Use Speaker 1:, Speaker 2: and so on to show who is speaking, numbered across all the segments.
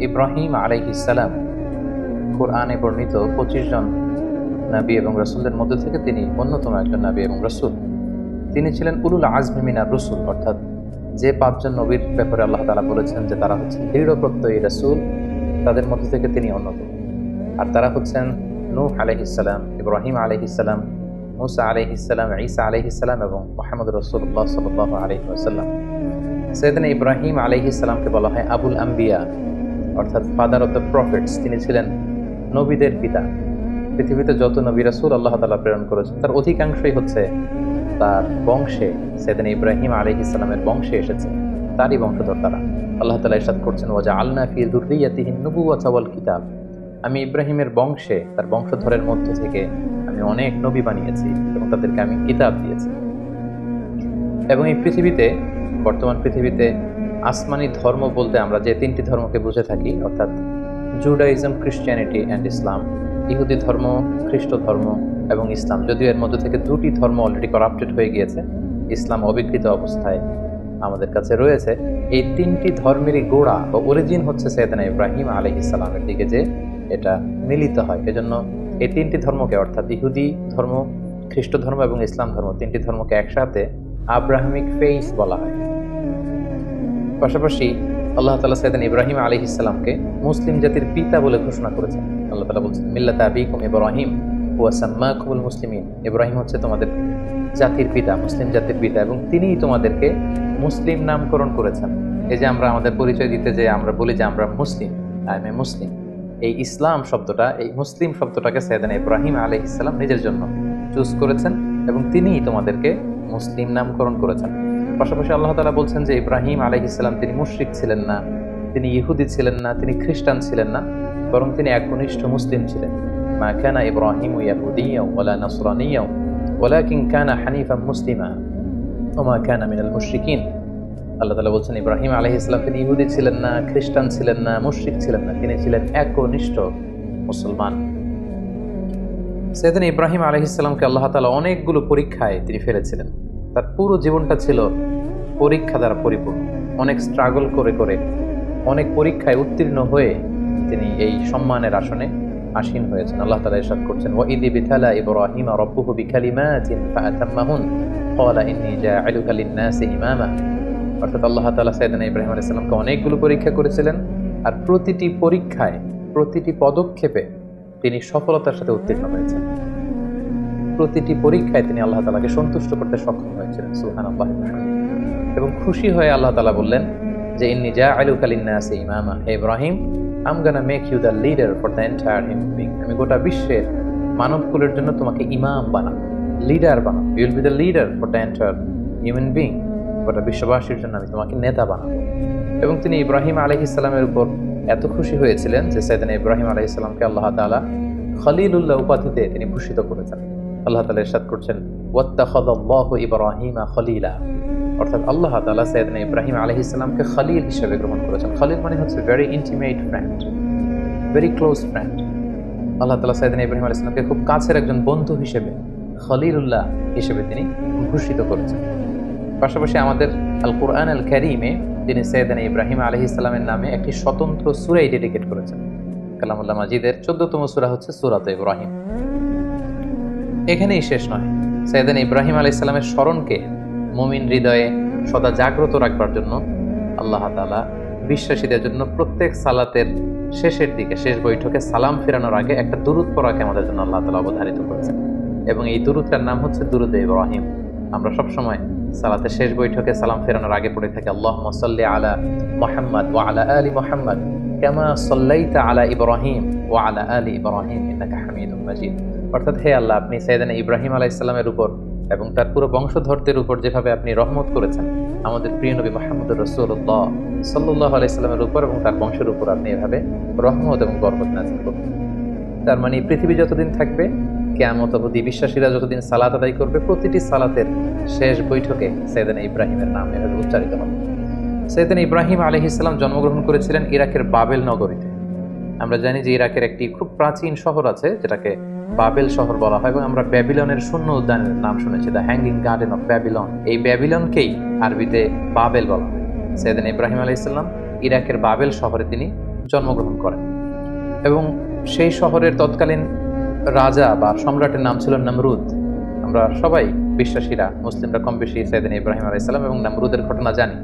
Speaker 1: ইব্রাহিম আলাইহিস সালাম কুরআনে বর্ণিত 25 জন নবী এবং রাসূলদের মধ্যে থেকে তিনি অন্যতম একজন নবী এবং রাসূল। তিনি ছিলেন উলুল আজমি মিনার রুসুল, অর্থাৎ যে 5 জন নবীর ব্যাপারে আল্লাহ তাআলা বলেছেন যে তারা হচ্ছেন দৃঢ় প্রত্যয়ী রাসূল, তাদের মধ্যে থেকে তিনি অন্যতম। আর তারা হচ্ছেন নূহ আলাইহিস সালাম, ইব্রাহিম আলাইহিস সালাম, মুসা আলাইহিস সালাম, ঈসা আলাইহিস সালাম এবং মুহাম্মদ রাসূলুল্লাহ সাল্লাল্লাহু আলাইহি ওয়াসাল্লাম। সাইয়েদনা ইব্রাহিম আলাইহিস সালামকে বলা হয় আবুল আম্বিয়া, অর্থাৎ ফাদার অফ দ্য প্রফেটস। তিনি ছিলেন নবীদের পিতা। পৃথিবীতে যত নবী রাসূল আল্লাহ তাআলা প্রেরণ করেছেন তার অধিকাংশই হচ্ছে তার বংশে, সাইয়েদনা ইব্রাহিম আলাইহিস সালামের বংশে এসেছে, তারই বংশধর তারা। আল্লাহ তাআলা ইরশাদ করছেন, ওয়াজআলনা ফি যুররিয়াতিহি নুবুওয়াতা ওয়াল কিতাব। আমি ইব্রাহিমের বংশে, তার বংশধরের মধ্য থেকে আমি অনেক নবী বানিয়েছি এবং তাদেরকে আমি কিতাব দিয়েছি। এবং এই পৃথিবীতে, বর্তমান পৃথিবীতে আসমানি ধর্ম বলতে আমরা যে 3টি ধর্মকে বুঝে থাকি, অর্থাৎ জুডাইজম, খ্রিস্টিয়ানিটি অ্যান্ড ইসলাম, ইহুদি ধর্ম, খ্রিস্ট ধর্ম এবং ইসলাম। যদিও এর মধ্যে থেকে 2টি ধর্ম অলরেডি করাপ্টেড হয়ে গিয়েছে, ইসলাম অবিকৃত অবস্থায় আমাদের কাছে রয়েছে। এই 3টি ধর্মেরই গোড়া বা অরিজিন হচ্ছে সাইয়েদনা ইব্রাহিম আলাইহিস সালামের দিকে যে এটা মিলিত হয়। এজন্য এই 3টি ধর্মকে, অর্থাৎ ইহুদি ধর্ম, খ্রিস্ট ধর্ম এবং ইসলাম ধর্ম, 3টি ধর্মকে একসাথে আব্রাহামিক ফেইথ বলা হয়। পাশাপাশি আল্লাহ তাআলা সাইয়েদনা ইব্রাহিম আলাইহিস সালামকে মুসলিম জাতির পিতা বলে ঘোষণা করেছেন। আল্লাহ তাআলা বলছেন, মিল্লাতা আবিকুম ইব্রাহিম ওয়া সাম্মাকুমুল মুসলিমিন। ইব্রাহিম হচ্ছে তোমাদের জাতির পিতা, মুসলিম জাতির পিতা, এবং তিনিই তোমাদেরকে মুসলিম নামকরণ করেছেন। এই যে আমরা আমাদের পরিচয় দিতে যে আমরা বলি যে আমরা মুসলিম, আই এম এ মুসলিম, এই ইসলাম শব্দটা, এই মুসলিম শব্দটাকে সাইয়েদনা ইব্রাহিম আলাইহিস সালাম নিজের জন্য চুজ করেছেন এবং তিনিই তোমাদেরকে মুসলিম নামকরণ করেছেন। পাশাপাশি আল্লাহ তাআলা বলছেন যে ইব্রাহিম আলাইহিস সালাম তিনি মুশরিক ছিলেন না, তিনি ইহুদি ছিলেন না, তিনি খ্রিস্টান ছিলেন না, বরং তিনি একনিষ্ঠ মুসলিম ছিলেন। মা কানা ইব্রাহিমু ইয়াহুদিয়্যাও ওয়ালা নাসরানিয়্যাও ওয়ালাকিন কানা হানিফান মুসলিমা ওয়া মা কানা মিনাল মুশরিকিন। আল্লাহ তাআলা বলছেন ইব্রাহিম আলাইহিস সালাম তিনি ইহুদি ছিলেন না, খ্রিস্টান ছিলেন না, মুশরিক ছিলেন না, তিনি ছিলেন একনিষ্ঠ মুসলমান। সাইয়েদনা ইব্রাহিম আলাইহিস সালামকে আল্লাহ তাআলা অনেকগুলো পরীক্ষায় তিনি ফেলেছিলেন। তার পুরো জীবনটা ছিল পরীক্ষা দ্বারা পরিপূর্ণ। অনেক স্ট্রাগল করে করে, অনেক পরীক্ষায় উত্তীর্ণ হয়ে তিনি এই সম্মানের আসনে আসীন হয়েছেন। আল্লাহ তাআলা ইরশাদ করছেন, ওয়া ইয বিতালা ইব্রাহিম রাব্বুহু বিকালিমাতিন ফাআতাম্মাহুন ক্বালা ইন্নী জাআলুকা লিন-নাসি ইমামা। অর্থাৎ আল্লাহ তাআলা সাইয়েদনা ইব্রাহিম আলাইহিস সালামকে অনেকগুলো পরীক্ষা করেছিলেন, আর প্রতিটি পরীক্ষায়, প্রতিটি পদক্ষেপে তিনি সফলতার সাথে উত্তীর্ণ হয়েছেন। প্রতিটি পরীক্ষায় তিনি আল্লাহ তাআলাকে সন্তুষ্ট করতে সক্ষম হয়েছিলেন। সুবহানাল্লাহ। এবং খুশি হয়ে আল্লাহ তাআলা বললেন যে ইন্নী জাআলুকা লিন-নাসি ইমামা, হে Ibrahim, I am gonna make you the leader for the entire human being. আমি গোটা বিশ্বের মানবকুলের জন্য তোমাকে ইমাম বানাবো, লিডার বানাবো। You will be the leader for the entire human being. গোটা বিশ্ববাসীর জন্য আমি তোমাকে নেতা বানাবো। এবং তিনি ইব্রাহিম আলাইহিস সালামের উপর এত খুশি হয়েছিলেন যে সাইয়েদনা ইব্রাহিম আলাইহিস সালামকে আল্লাহ তাআলা খলিলুল্লাহ উপাধিতে তিনি ভূষিত করেছেন। আল্লাহ তাআলা ইরশাদ করছেন, ওয়াত্তাখাযাল্লাহু ইব্রাহিমা খলিলা। অর্থাৎ আল্লাহ তাআলা সাইয়েদনা ইব্রাহিম আলাইহিস সালামকে খলিল হিসেবে গ্রহণ করেছেন। খলিল মানে হচ্ছে very intimate friend, very close friend. Allah তাআলা সাইয়েদনা ইব্রাহিম আলাইহিস সালামকে খুব কাছের একজন বন্ধু হিসেবে, খলিলুল্লাহ হিসেবে তিনি ভূষিত করেছেন। পাশাপাশি আমাদের আল কুরআন আল কারীমে তিনি সাইয়েদনা ইব্রাহিম আলাইহিস সালামের নামে একটি স্বতন্ত্র সূরা ডেডিকেট করেছেন। কালামুল্লাহ মাজিদের 14তম সূরা হচ্ছে সূরাত ইব্রাহিম। এখানেই শেষ নয়, সাইয়েদনা ইব্রাহিম আলাইহিস সালামের স্মরণকে মুমিন হৃদয়ে সদা জাগ্রত রাখবার জন্য আল্লাহ তাআলা বিশ্বাসীদের জন্য প্রত্যেক সালাতের শেষের দিকে, শেষ বৈঠকে সালাম ফেরানোর আগে একটা দুরূদ পড়াকে আমাদের জন্য আল্লাহ তাআলা অবধারিত করেছেন। এবং এই দুরূদটার নাম হচ্ছে দুরূদে ইব্রাহিম। আমরা সবসময় সালাতের শেষ বৈঠকে সালাম ফেরানোর আগে পড়ে থাকি, আল্লাহুম্মা সাল্লি আলা মুহাম্মাদ ওয়া আলা আলি মুহাম্মাদ কামা সাল্লাইতা আলা ইব্রাহিম ওয়া আলা আলি ইব্রাহিম ইন্নাকা হামিদুম মাজিদ। অর্থাৎ হে আল্লাহ, আপনি সাইয়েদনা ইব্রাহিম আলাইহিস সালামের উপর এবং তার পুরো বংশধরদের উপর যেভাবে আপনি রহমত করেছেন, আমাদের প্রিয় নবী মুহাম্মদুর রাসূলুল্লাহ সাল্লাল্লাহু আলাইহি সাল্লামের উপর এবং তার বংশের উপর আপনি এভাবে রহমত এবং বরকত নাযিল করুন। তার মানে পৃথিবী যতদিন থাকবে, কিয়ামত অবধি বিশ্বাসীরা যতদিন সালাত আদায় করবে, প্রতিটি সালাতের শেষ বৈঠকে সাইয়েদনা ইব্রাহিমের নাম এভাবে উচ্চারিত হবে। সাইয়েদনা ইব্রাহিম আলাইহিস সালাম জন্মগ্রহণ করেছিলেন ইরাকের বাবেল নগরীতে। আমরা জানি যে ইরাকের একটি খুব প্রাচীন শহর আছে যেটাকে বাবেল শহর বলা হয়, এবং আমরা ব্যাবিলনের শূন্য উদ্যানের নাম শুনেছি, the hanging garden of Babylon. এই ব্যাবিলনকেই আরবিতে বাবেল বলা হয়। সাইয়েদনা ইব্রাহিম আলাইহিস সালাম ইরাকের বাবেল শহরে তিনি জন্মগ্রহণ করেন এবং সেই শহরের তৎকালীন রাজা বা সম্রাটের নাম ছিল নমরুদ। আমরা সবাই বিশ্বাসীরা মুসলিমরা কম বেশি সাইয়েদনা ইব্রাহিম আলাইহিস সালাম এবং নমরুদের ঘটনা জানি,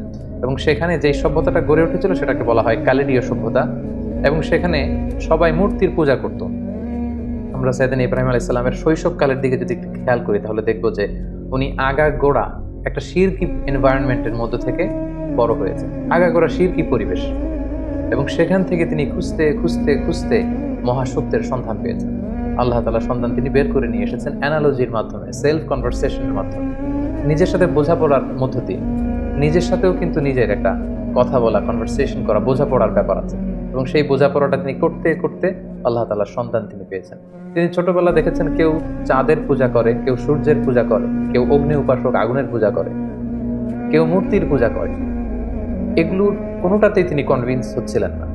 Speaker 1: এবং সেখানে যেই সভ্যতাটা গড়ে উঠেছিল সেটাকে বলা হয় কালিডীয় সভ্যতা, এবং সেখানে সবাই মূর্তির পূজা করত। আমরা সাইয়েদনা ইব্রাহিম আলাইহিস সালামের শৈশবকালের দিকে যদি একটু খেয়াল করি তাহলে দেখব যে উনি আগাগোড়া একটা শিরকি এনভায়রনমেন্টের মধ্য থেকে বড় হয়েছে, আগাগোড়া শিরকি পরিবেশ, এবং সেখান থেকে তিনি খুঁজতে খুঁজতে খুঁজতে মহাসত্যের সন্ধান পেয়েছেন। আল্লাহ তাআলা সন্ধান তিনি বের করে নিয়ে এসেছেন অ্যানালজির মাধ্যমে, সেলফ কনভারসেশনের মাধ্যমে, নিজের সাথে বোঝাপড়ার মধ্য দিয়ে। নিজের সাথেও কিন্তু নিজের একটা কথা বলা, কনভারসেশন করা, বোঝাপড়ার ব্যাপার আছে, এবং সেই বোঝাপড়াটা তিনি করতে করতে আল্লাহ তাআলার সন্ধান তিনি পেয়েছেন। তিনি ছোটবেলা দেখেছেন কেউ চাঁদের পূজা করে, কেউ সূর্যের পূজা করে, কেউ অগ্নি উপাসক আগুনের পূজা করে, কেউ মূর্তির পূজা করে। এগুলোর কোনোটাতেই তিনি কনভিন্স হচ্ছিলেন না,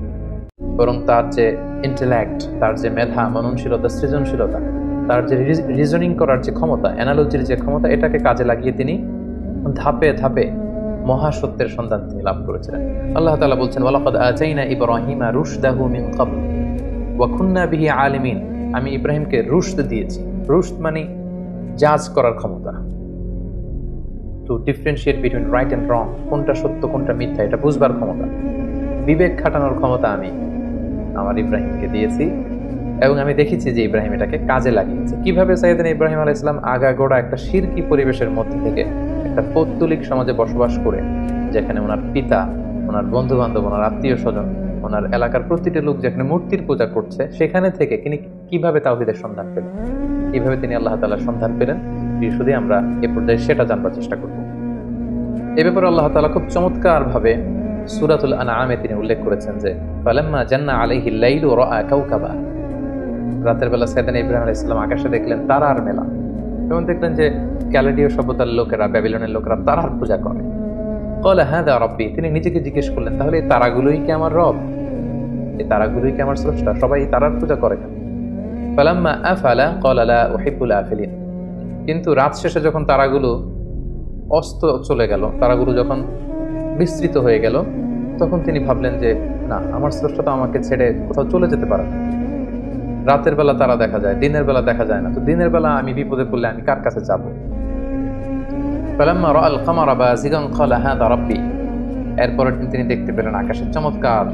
Speaker 1: বরং তার যে ইন্টেলেক্ট, তার যে মেধা, মননশীলতা, সৃজনশীলতা, তার যে রিজনিং করার যে ক্ষমতা, অ্যানালজির যে ক্ষমতা, এটাকে কাজে লাগিয়ে তিনি ধাপে ধাপে মহাসত্যের সন্ধান তিনি লাভ করেছিলেন। আল্লাহ তাআলা বলছেন, ওয়ালাকাদ আতাইনা ইব্রাহিমা রুশদাহু মিন ক্বাবল ওয়া কুননা বিহি আলিমিন। আমি ইব্রাহিমকে রুশদ দিয়েছি। রুশদ মানে জাজ করার ক্ষমতা, two differentiate between right and রং, কোনটা সত্য কোনটা মিথ্যা এটা বুঝবার ক্ষমতা, বিবেক খাটানোর ক্ষমতা আমি আমার ইব্রাহিমকে দিয়েছি, এবং আমি দেখেছি যে ইব্রাহিম এটাকে কাজে লাগিয়েছে। কিভাবে সাইয়েদনা ইব্রাহিম আলাইহিস সালাম আগাগোড়া একটা শিরকি পরিবেশের মধ্যে থেকে একটা পৌত্তলিক সমাজে বসবাস করে, যেখানে ওনার পিতা, ওনার বন্ধু বান্ধব, ওনার আত্মীয় স্বজন, ওনার এলাকার প্রতিটি লোক যেখানে মূর্তির পূজা করছে, সেখানে থেকে তিনি কিভাবে তাওহীদের সন্ধান পেলেন, কিভাবে তিনি আল্লাহ তাআলার সন্ধান পেলেন, শুধু আমরা এ পর্যায়ে সেটা জানবার চেষ্টা করব। এ ব্যাপারে আল্লাহ তাআলা খুব চমৎকার ভাবে সূরাতুল আনআমে তিনি উল্লেখ করেছেন যে ফালাম্মা জান্না আলাইহিল লাইলু রাআ কাওকাবা। রাতের বেলা সাইয়েদনা ইব্রাহিম আলাইহিস সালাম আকাশে দেখলেন তারার মেলা, এবং দেখলেন যে ক্যালেডীয় সভ্যতার লোকেরা, ব্যাবিলনের লোকেরা তারার পূজা করে। ক্বালা হাযা রাব্বি, তিনি নিজেকে জিজ্ঞেস করলেন, তাহলে এই তারাগুলোই কি আমার রব? এই তারাগুলোই কি আমার স্রষ্টা? সবাই তারার পূজা করে কেন? ফালাম্মা আফালা ক্বালা লা উহিব্বুল আফিলিন। কিন্তু রাত শেষে যখন তারাগুলো অস্ত চলে গেল, তারাগুলো যখন বিস্তৃত হয়ে গেল, তখন তিনি ভাবলেন যে না, আমার স্রষ্টা তো আমাকে ছেড়ে কোথাও চলে যেতে পারে না। রাতের বেলা তারা দেখা যায়, দিনের বেলা দেখা যায় না, তো দিনের বেলা আমি বিপদে পড়লে আমি কার কাছে যাব? ফালাম্মা রাআল কামারা বাযিগান ক্বালা হাযা রাব্বি। এরপরের দিন তিনি দেখতে পেলেন আকাশে চমৎকার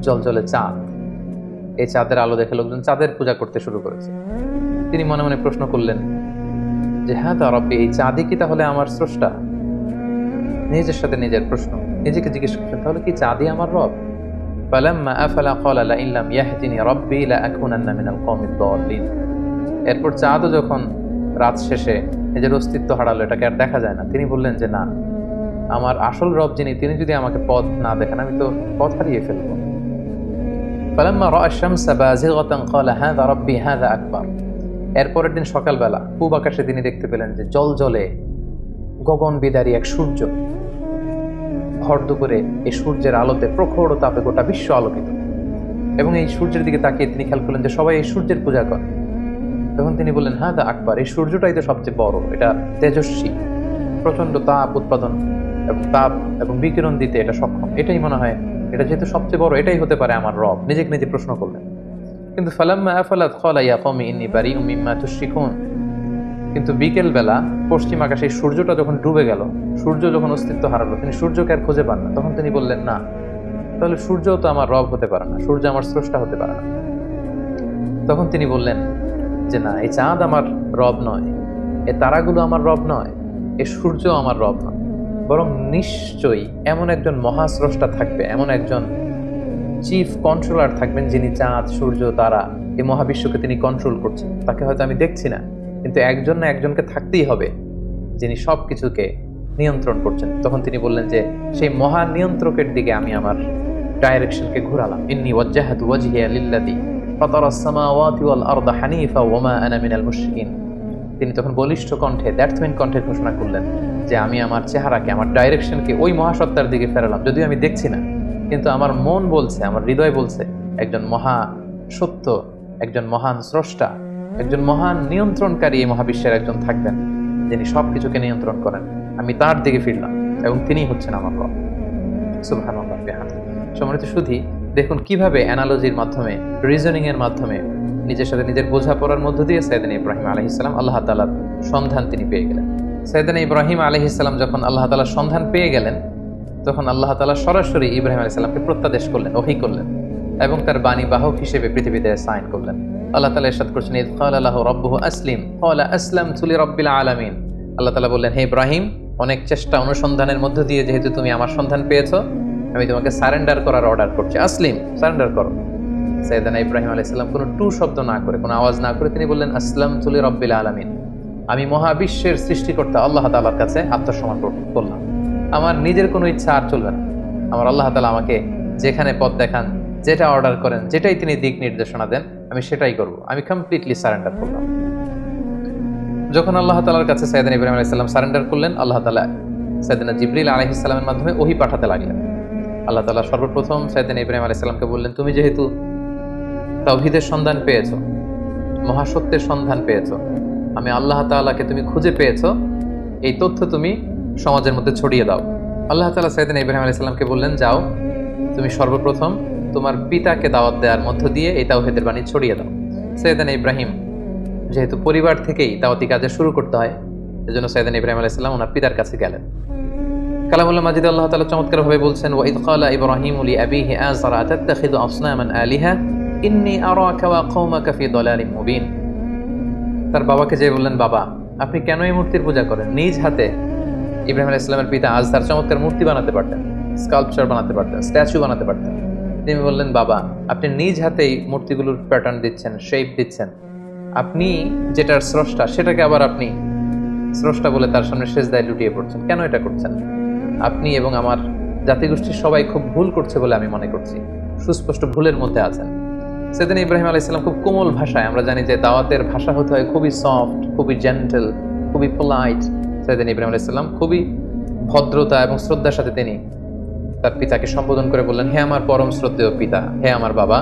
Speaker 1: জলজলে চাঁদ। এই চাঁদের আলো দেখে লোকজন চাঁদের পূজা করতে শুরু করেছে। তিনি মনে মনে প্রশ্ন করলেন যে হাযা রাব্বি, এই চাঁদই কি তাহলে আমার স্রষ্টা? নিজের সাথে নিজের প্রশ্ন, নিজেকে জিজ্ঞেস করছেন, তাহলে কি চাঁদই আমার রব? ফালাম্মা আফালা ক্বালা লাইন লাম ইয়াহদিনি রাব্বি লাআকুনান্না মিনাল কওমিদ দাল্লিন। এরপর চাঁদও যখন রাত শেষে নিজের অস্তিত্ব হারালো, এটাকে আর দেখা যায় না, তিনি বললেন যে না, আমার আসল রব যিনি, তিনি যদি আমাকে পথ না দেখান আমি তো পথ হারিয়ে ফেলব। ফালাম্মা রাআ আশ-শামসা বাযিগাতান ক্বালা হাযা রাব্বি হাযা আকবার। এরপরের দিন সকালবেলা পূব আকাশে তিনি দেখতে পেলেন যে জলজলে গগন বিদারী এক সূর্য। ভর দুপুরে এই সূর্যের আলোতে প্রখর তাপে গোটা বিশ্ব আলোকিত, এবং এই সূর্যের দিকে তাকিয়ে তিনি খেয়াল করলেন যে সবাই এই সূর্যের পূজা করে। তখন তিনি বললেন হাযা আকবার, এই সূর্যটাই তো সবচেয়ে বড়, এটা তেজস্বী, প্রচন্ড তাপ উৎপাদন এবং তাপ এবং বিকিরণ দিতে এটা সক্ষম, এটাই মনে হয়, এটা যেহেতু সবচেয়ে বড়, এটাই হতে পারে আমার রব। নিজেকে নিজে প্রশ্ন করলেন। কিন্তু ফালাম্মা আফালাত ক্বালা ইয়া কওমি ইন্নী বারিউম মিম্মা তুশরিকুন। কিন্তু বিকেল বেলা পশ্চিম আকাশে সূর্যটা যখন ডুবে গেল, সূর্য যখন অস্তিত্ব হারালো, তিনি সূর্যকে আর খুঁজে পান না। তখন তিনি বললেন না, তাহলে সূর্যও তো আমার রব হতে পারে না, সূর্য আমার স্রষ্টা হতে পারে না। তখন তিনি বললেন যে না, এই চাঁদ আমার রব নয়, এই তারাগুলো আমার রব নয়, এই সূর্য আমার রব নয়, বরং নিশ্চয়ই এমন একজন মহাস্রষ্টা থাকবে, এমন একজন চিফ কন্ট্রোলার থাকবেন যিনি চাঁদ, সূর্য, তারা, এই মহাবিশ্বকে তিনি কন্ট্রোল করছেন। তাকে হয়তো আমি দেখছি না, কিন্তু একজন না একজনকে থাকতেই হবে যিনি সব কিছুকে নিয়ন্ত্রণ করছেন। তখন তিনি বললেন যে সেই মহান নিয়ন্ত্রকের দিকে আমি আমার ডাইরেকশনকে ঘোরালাম। ইন্নী ওয়াজ্জাহাতু ওয়াজহিয়া লিল্লাযী ফাতারাস সামাওয়াতি ওয়াল আরদা হানিফা ওয়া মা আনা মিনাল মুশরিকিন। তিনি তখন বলিষ্ঠ কণ্ঠে, দ্ব্যর্থহীন কণ্ঠে ঘোষণা করলেন যে আমি আমার চেহারাকে, আমার ডাইরেকশনকে ওই মহাসত্তার দিকে ফেরালাম, যদিও আমি দেখছি না, কিন্তু আমার মন বলছে, আমার হৃদয় বলছে একজন মহা সত্য, একজন মহান স্রষ্টা, একজন মহান নিয়ন্ত্রণকারী এই মহাবিশ্বের একজন থাকবেন যিনি সবকিছুকে নিয়ন্ত্রণ করেন। আমি তার দিকে ফিরলাম এবং তিনিই হচ্ছেন আমার রব। সুবহানাল্লাহ বিহামদিহি। সম্মানিত সুধী, দেখুন কিভাবে অ্যানালজির মাধ্যমে, রিজনিং এর মাধ্যমে, নিজের সাথে নিজের বোঝাপড়ার মধ্য দিয়ে সাইয়েদনা ইব্রাহিম আলাইহিস সালাম আল্লাহ তাআলার সন্ধান তিনি পেয়ে গেলেন। সাইয়েদনা ইব্রাহিম আলাইহিস সালাম যখন আল্লাহ তাআলার সন্ধান পেয়ে গেলেন, তখন আল্লাহ তাআলা সরাসরি ইব্রাহিম আলাইহিস সালামকে প্রত্যাদেশ করলেন, ওহী করলেন এবং তার বাণী বাহক হিসেবে পৃথিবীতে সাইন করলেন। আল্লাহ তাআলা ইরশাদ করছেন, ইয ক্বালা লাহু রাব্বুহু আসলিম ক্বালা আসলামতু লিরাব্বিল আলামিন। আল্লাহ তাআলা বললেন, হে ইব্রাহিম, অনেক চেষ্টা অনুসন্ধানের মধ্য দিয়ে যেহেতু তুমি আমার সন্ধান পেয়েছো, আমি তোমাকে সারেন্ডার করার অর্ডার করছি। আসলিম, সারেন্ডার করো। সাইয়েদনা ইব্রাহিম আলাইহিস সালাম কোনো টু শব্দ না করে, কোনো আওয়াজ না করে তিনি বললেন, আসলামতু লিরাব্বিল আলামিন, আমি মহাবিশ্বের সৃষ্টিকর্তা আল্লাহ তাআলার কাছে আত্মসমর্পণ করলাম। আমার নিজের কোনো ইচ্ছা আর চলবে না। আমার আল্লাহ তাআলা আমাকে যেখানে পথ দেখান, যেটা অর্ডার করেন, যেটাই তিনি দিক নির্দেশনা দেন, আমি সেটাই করব। আমি কমপ্লিটলি সারেন্ডার করলাম। যখন আল্লাহ তাআলার কাছে সাইয়েদনা ইব্রাহিম আলাইহিস সালাম সারেন্ডার করলেন, আল্লাহ তাআলা সাইয়েদনা জিবরিল আলাইহিস সালামের মাধ্যমে ওহী পাঠাতে লাগলেন। আল্লাহ তাআলা সর্বপ্রথম সাইয়েদনা ইব্রাহিম আলাইহিস সালামকে বললেন, তুমি যেহেতু তাওহীদের সন্ধান পেয়েছো, মহাসত্যের সন্ধান পেয়েছো, আমি আল্লাহ তাআলাকে তুমি খুঁজে পেয়েছো, এই তথ্য তুমি সমাজের মধ্যে ছড়িয়ে দাও। আল্লাহ তাআলা সাইয়েদনা ইব্রাহিম আলাইহিস সালামকে বললেন, যাও তুমি সর্বপ্রথম তোমার পিতাকে দাওয়াত দেওয়ার মধ্য দিয়ে এই তাওহীদের বাণী ছড়িয়ে দাও। সাইয়েদনা ইব্রাহিম যেহেতু পরিবার থেকেই দাওয়াতি কাজে শুরু করতে হয়, এজন্য সাইয়েদনা ইব্রাহিম আলাইহিস সালাম ওনার পিতার কাছে গেলেন। কালামুল্লাহ মাজিদে আল্লাহ তাআলা চমৎকারভাবে বলছেন, ওয়া ইয ক্বালা ইব্রাহিমু লিআবিহি আযরা আতাত্তাখিযু আসনামান আলিহা ইন্নী আরাকা ওয়া কওমাকা ফি দালালিম মুবিন। তার বাবাকে যে বললেন, বাবা আপনি কেন এই মূর্তির পূজা করেন? নিজ হাতে ইব্রাহিম আলাইহিস সালামের পিতা আজদার চমৎকার মূর্তি বানাতে পারতেন, স্কাল্পচার বানাতে পারতেন, স্ট্যাচু বানাতে পারতেন। তিনি বললেন, বাবা আপনি নিজ হাতেই মূর্তিগুলোর প্যাটার্ন দিচ্ছেন, শেপ দিচ্ছেন, আপনি যেটার স্রষ্টা সেটাকে আবার আপনি স্রষ্টা বলে তার সামনে সেজদায় লুটিয়ে পড়ছেন, কেন এটা করছেন? আপনি এবং আমার জাতিগোষ্ঠীর সবাই খুব ভুল করছে বলে আমি মনে করছি, সুস্পষ্ট ভুলের মধ্যে আছেন। সাইয়েদনা ইব্রাহিম আলাইহিস সালাম খুব কোমল ভাষায়, আমরা জানি যে দাওয়াতের ভাষা হতে হয় খুবই সফট, খুবই জেন্টল, খুবই পোলাইট। সাইয়েদনা ইব্রাহিম আলাইহিস সালাম খুবই ভদ্রতা এবং শ্রদ্ধার সাথে তিনি তার পিতাকে সম্বোধন করে বললেন, হে আমার পরম শ্রদ্ধেয় পিতা, হে আমার বাবা।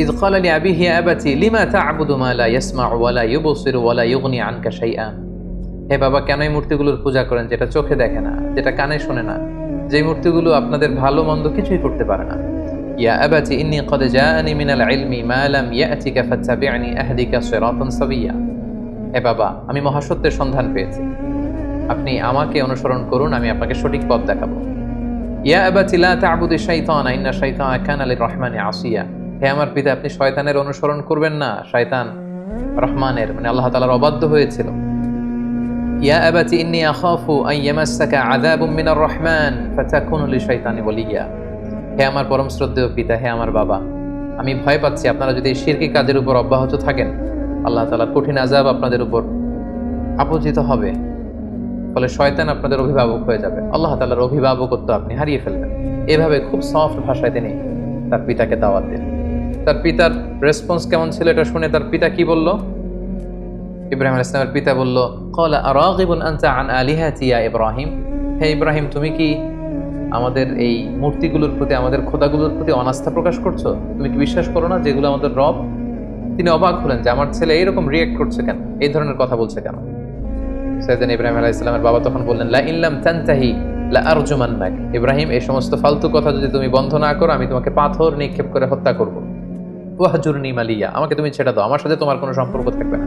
Speaker 1: ইয ক্বালা লিআবিহি ইয়া আবাতি লিমা তা'বুদু মা লা ইয়াসমা'ু ওয়া লা ইউবসিরু ওয়া লা ইউগনি আনকা শাইআ। হে বাবা, কেন এই মূর্তিগুলোর পূজা করেন যেটা চোখে দেখে না, যেটা কানে শোনে না, যে মূর্তিগুলো আপনাদের ভালো মন্দ কিছুই করতে পারে না। ইয়া আবাতি ইন্নী ক্বাদ জাআনি মিনাল ইলমি মা লাম ইয়াতিকা ফাত্তাবি'নি আহদিকা সিরাতান সাবিয়্যা। হে বাবা, আমি মহাসত্যের সন্ধান পেয়েছি, আপনি আমাকে অনুসরণ করুন, আমি আপনাকে সঠিক পথ দেখাবো। ইয়া আবাতি লা তা'বুদি শাইতানা ইন্না শাইতানা কানা লির-রাহমানি আসিয়া। হে আমার পিতা, আপনি শয়তানের অনুসরণ করবেন না, শয়তান রহমানের মানে আল্লাহ তাআলার অবাধ্য হয়েছিল। ইয়া আবাতি ইন্নী আখাফু আন ইয়ামাসসাকা আযাবুম মিনার রহমান ফাতাকুনু লিশ-শাইতানি ওয়ালিয়্যা। হে আমার পরম শ্রদ্ধেয় পিতা, হে আমার বাবা, আমি ভয় পাচ্ছি আপনারা যদি শিরকি কাজের উপর অব্যাহত থাকেন, আল্লাহ তাআলার কঠিন আযাব আপনাদের উপর আপতিত হবে, ফলে শয়তান আপনাদের অভিভাবক হয়ে যাবে, আল্লাহ তাআলার অভিভাবকত্ব আপনি হারিয়ে ফেলবেন। এভাবে খুব সফট ভাষায় তিনি তার পিতাকে দাওয়াত দিলেন। তার পিতার রেসপন্স কেমন ছিল এটা শুনে তার পিতা কি বলল? ইব্রাহিম আলাইহিস সালামের পিতা বলল, ক্বালা আরাগিবুন আনতা আন আলিহাতি ইয়া ইব্রাহিম। হে ইব্রাহিম, তুমি কি আমাদের এই মূর্তিগুলোর প্রতি, আমাদের খোদাগুলোর প্রতি অনাস্থা প্রকাশ করছো? তুমি কি বিশ্বাস করো না যেগুলো আমাদের রব? তিনি অবাক হলেন যে আমার ছেলে এইরকম রিয়েক্ট করছে কেন, এই ধরনের কথা বলছে কেন। সাইয়েদনা ইব্রাহিম আলাইহিস সালামের বাবা তখন বললেন, লা ইল্লাম তানতাহি লা আরজুমান্নাক। ইব্রাহিম, এই সমস্ত ফালতু কথা যদি তুমি বন্ধ না করো, আমি তোমাকে পাথর নিক্ষেপ করে হত্যা করব। ওয়াহজুরনি মালিয়া, আমাকে তুমি ছেড়ে দাও, আমার সাথে তোমার কোনো সম্পর্ক থাকবে না।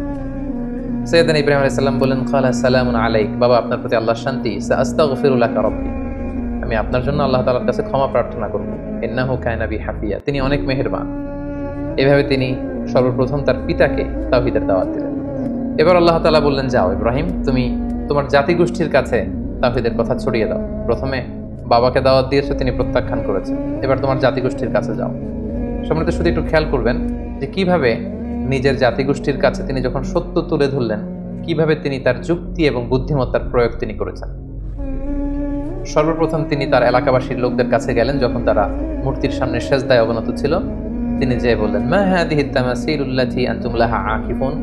Speaker 1: সাইয়েদনা ইব্রাহিম আলাইহিস সালাম বললেন, ক্বালা সালামুন আলাইক। বাবা, আপনার প্রতি আল্লাহর শান্তি। সাআস্তাগফিরু লাকা রাব্বি, আমি আপনার জন্য আল্লাহ তাআলার কাছে ক্ষমা প্রার্থনা করব। ইন্নাহু কানা বি হাফিয়া, তিনি অনেক মেহেরবান। এভাবে তিনি সর্বপ্রথম তার পিতাকে তাওহীদের দাওয়াত দিলেন। এবার আল্লাহ তাআলা বললেন, যাও ইব্রাহিম, তুমি তোমার জাতিগোষ্ঠীর কাছে তাওহীদের কথা ছড়িয়ে দাও। প্রথমে বাবাকে দাওয়াত দিয়েছো, তিনি প্রত্যাখ্যান করেছেন, এবার তোমার জাতিগোষ্ঠীর কাছে যাও। সম্মানিত শুধু একটু খেয়াল করবেন যে কিভাবে নিজের জাতিগোষ্ঠীর কাছে তিনি যখন সত্য তুলে ধরলেন, কিভাবে তিনি তার যুক্তি এবং বুদ্ধিমত্তার প্রয়োগ তিনি করেছেন। সর্বপ্রথম তিনি তার এলাকাবাসীর লোকদের কাছে গেলেন, যখন তারা মূর্তির সামনে সেজদায় অবনত ছিল। তিনি যেয়ে বললেন, মা হাদিহিত তামাসিলুল্লাতী আনতুম লাহা আকিফুন।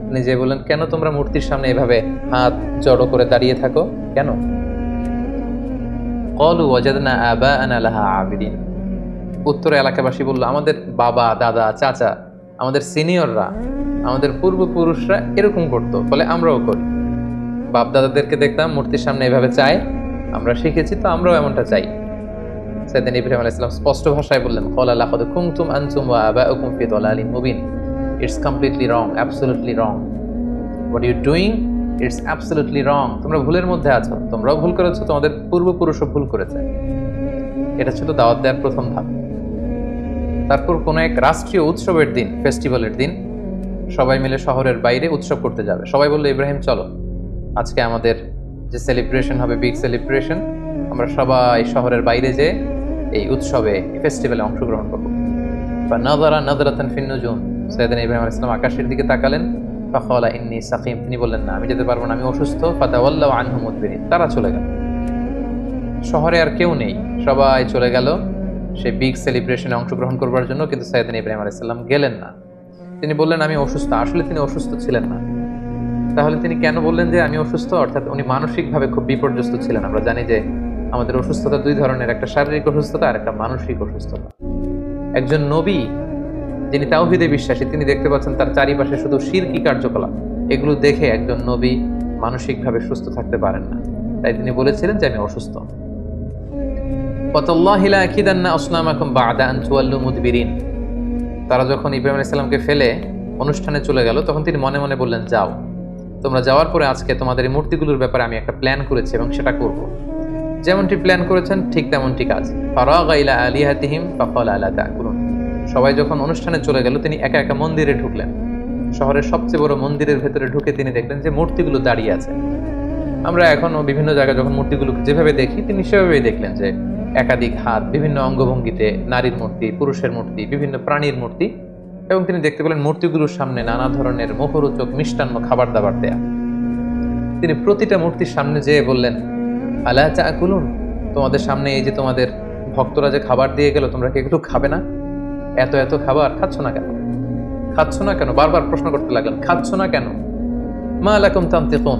Speaker 1: তিনি যেয়ে বললেন, কেন তোমরা মূর্তির সামনে এভাবে হাত জড়ো করে দাঁড়িয়ে থাকো কেন? ক্বালু ওয়াজাদনা আবাআনা লাহা আবিদিন। উত্তরে এলাকাবাসী বলল, আমাদের বাবা, দাদা, চাচা, আমাদের সিনিয়ররা, আমাদের পূর্বপুরুষরা এরকম করতো, ফলে আমরাও করি। বাপ দাদাদেরকে দেখতাম মূর্তির সামনে এভাবে চাই, আমরা শিখেছি, তো আমরাও এমনটা চাই। সাইয়েদনা ইব্রাহিম আলাইহিস সালাম স্পষ্ট ভাষায় বললেন, ক্বালা লাকাদ কুনতুম আনতুম ওয়া আবাউকুম ফি দালালিন মুবিন। It's completely wrong, absolutely wrong. What you doing, it's absolutely wrong. তোমরা ভুলের মধ্যে আছো, তোমরাও ভুল করেছো, তোমাদের পূর্বপুরুষও ভুল করেছে। এটা ছিল দাওয়াত দেওয়ার প্রথম ধাপ। তারপর কোনো এক রাষ্ট্রীয় উৎসবের দিন, ফেস্টিভ্যালের দিন, সবাই মিলে শহরের বাইরে উৎসব করতে যাবে। সবাই বললো, ইব্রাহিম চলো, আজকে আমাদের যে সেলিব্রেশন হবে, বিগ সেলিব্রেশন, আমরা সবাই শহরের বাইরে যেয়ে এই উৎসবে, ফেস্টিভ্যালে অংশগ্রহণ করবো। বা নাযারা নাযরাতান ফিন নুজুম, সাইয়েদনা ইব্রাহিম আলাইহিস সালাম আকাশের দিকে তাকালেন। ফাকালা ইন্নী সাকিম, তিনি বললেন না, আমি যেতে পারবো না, আমি অসুস্থ। ফাতাওয়াল্লাউ আনহু মুদবিরিন, তারা চলে গেল। শহরে আর কেউ নেই, সবাই চলে গেল সেই বিগ সেলিব্রেশনে অংশগ্রহণ করবার জন্য, কিন্তু সাইয়েদনা ইব্রাহিম আলাইহিস সালাম গেলেন না। তিনি বললেন আমি অসুস্থ। আসলে তিনি অসুস্থ ছিলেন না। তাহলে তিনি কেন বললেন যে আমি অসুস্থ? অর্থাৎ উনি মানসিকভাবে খুব বিপর্যস্ত ছিলেন। আমরা জানি যে আমাদের অসুস্থতা দুই ধরনের, একটা শারীরিক অসুস্থতা আর একটা মানসিক অসুস্থতা। একজন নবী যিনি তাওহীদে বিশ্বাসী, তিনি দেখতে পাচ্ছেন তার চারিপাশে শুধু শিরকি কার্যকলাপ। এগুলো দেখে একজন নবী মানসিকভাবে সুস্থ থাকতে পারেন না। তাই তিনি বলেছিলেন যে আমি অসুস্থ। ওয়াতাল্লাহি লা আকিদান্না আসনামাকুম বা'দা আন তুওয়াল্লু মুদবিরিন। তারা যখন ইব্রাহিম আলাইহিস সালামকে ফেলে অনুষ্ঠানে চলে গেল, তখন তিনি মনে মনে বললেন, যাও, তোমরা যাওয়ার পরে আজকে তোমাদের এই মূর্তিগুলোর ব্যাপারে আমি একটা প্ল্যান করেছি এবং সেটা করব। যেমনটি প্ল্যান করেছেন ঠিক তেমনটি কাজ। ফারাগা ইলা আলিহাতিহিম ফাকালা আলা তাকুলুন। সবাই যখন অনুষ্ঠানে চলে গেল, তিনি একা একা মন্দিরে ঢুকলেন। শহরের সবচেয়ে বড় মন্দিরের ভেতরে ঢুকে তিনি দেখলেন যে মূর্তিগুলো দাঁড়িয়ে আছে। আমরা এখনো বিভিন্ন জায়গায় যখন মূর্তিগুলোকে যেভাবে দেখি, তিনি সেভাবেই দেখলেন যে একাধিক হাত, বিভিন্ন অঙ্গভঙ্গিতে, নারীর মূর্তি, পুরুষের মূর্তি, বিভিন্ন প্রাণীর মূর্তি। এবং তিনি দেখতে পেলেন মূর্তিগুলোর সামনে নানা ধরনের মুখরোচক মিষ্টান্ন খাবার দাবার দেয়া। তিনি প্রতিটা মূর্তির সামনে যেয়ে বললেন, আলা তাকুলুন, তোমাদের সামনে এই যে তোমাদের ভক্তরা যে খাবার দিয়ে গেল, তোমরা কি এগুলো খাবে না? এত এত খাবার খাচ্ছ না কেন? খাচ্ছ না কেন? বারবার প্রশ্ন করতে লাগলেন, খাচ্ছ না কেন? মা লাকুম তানতিকুন।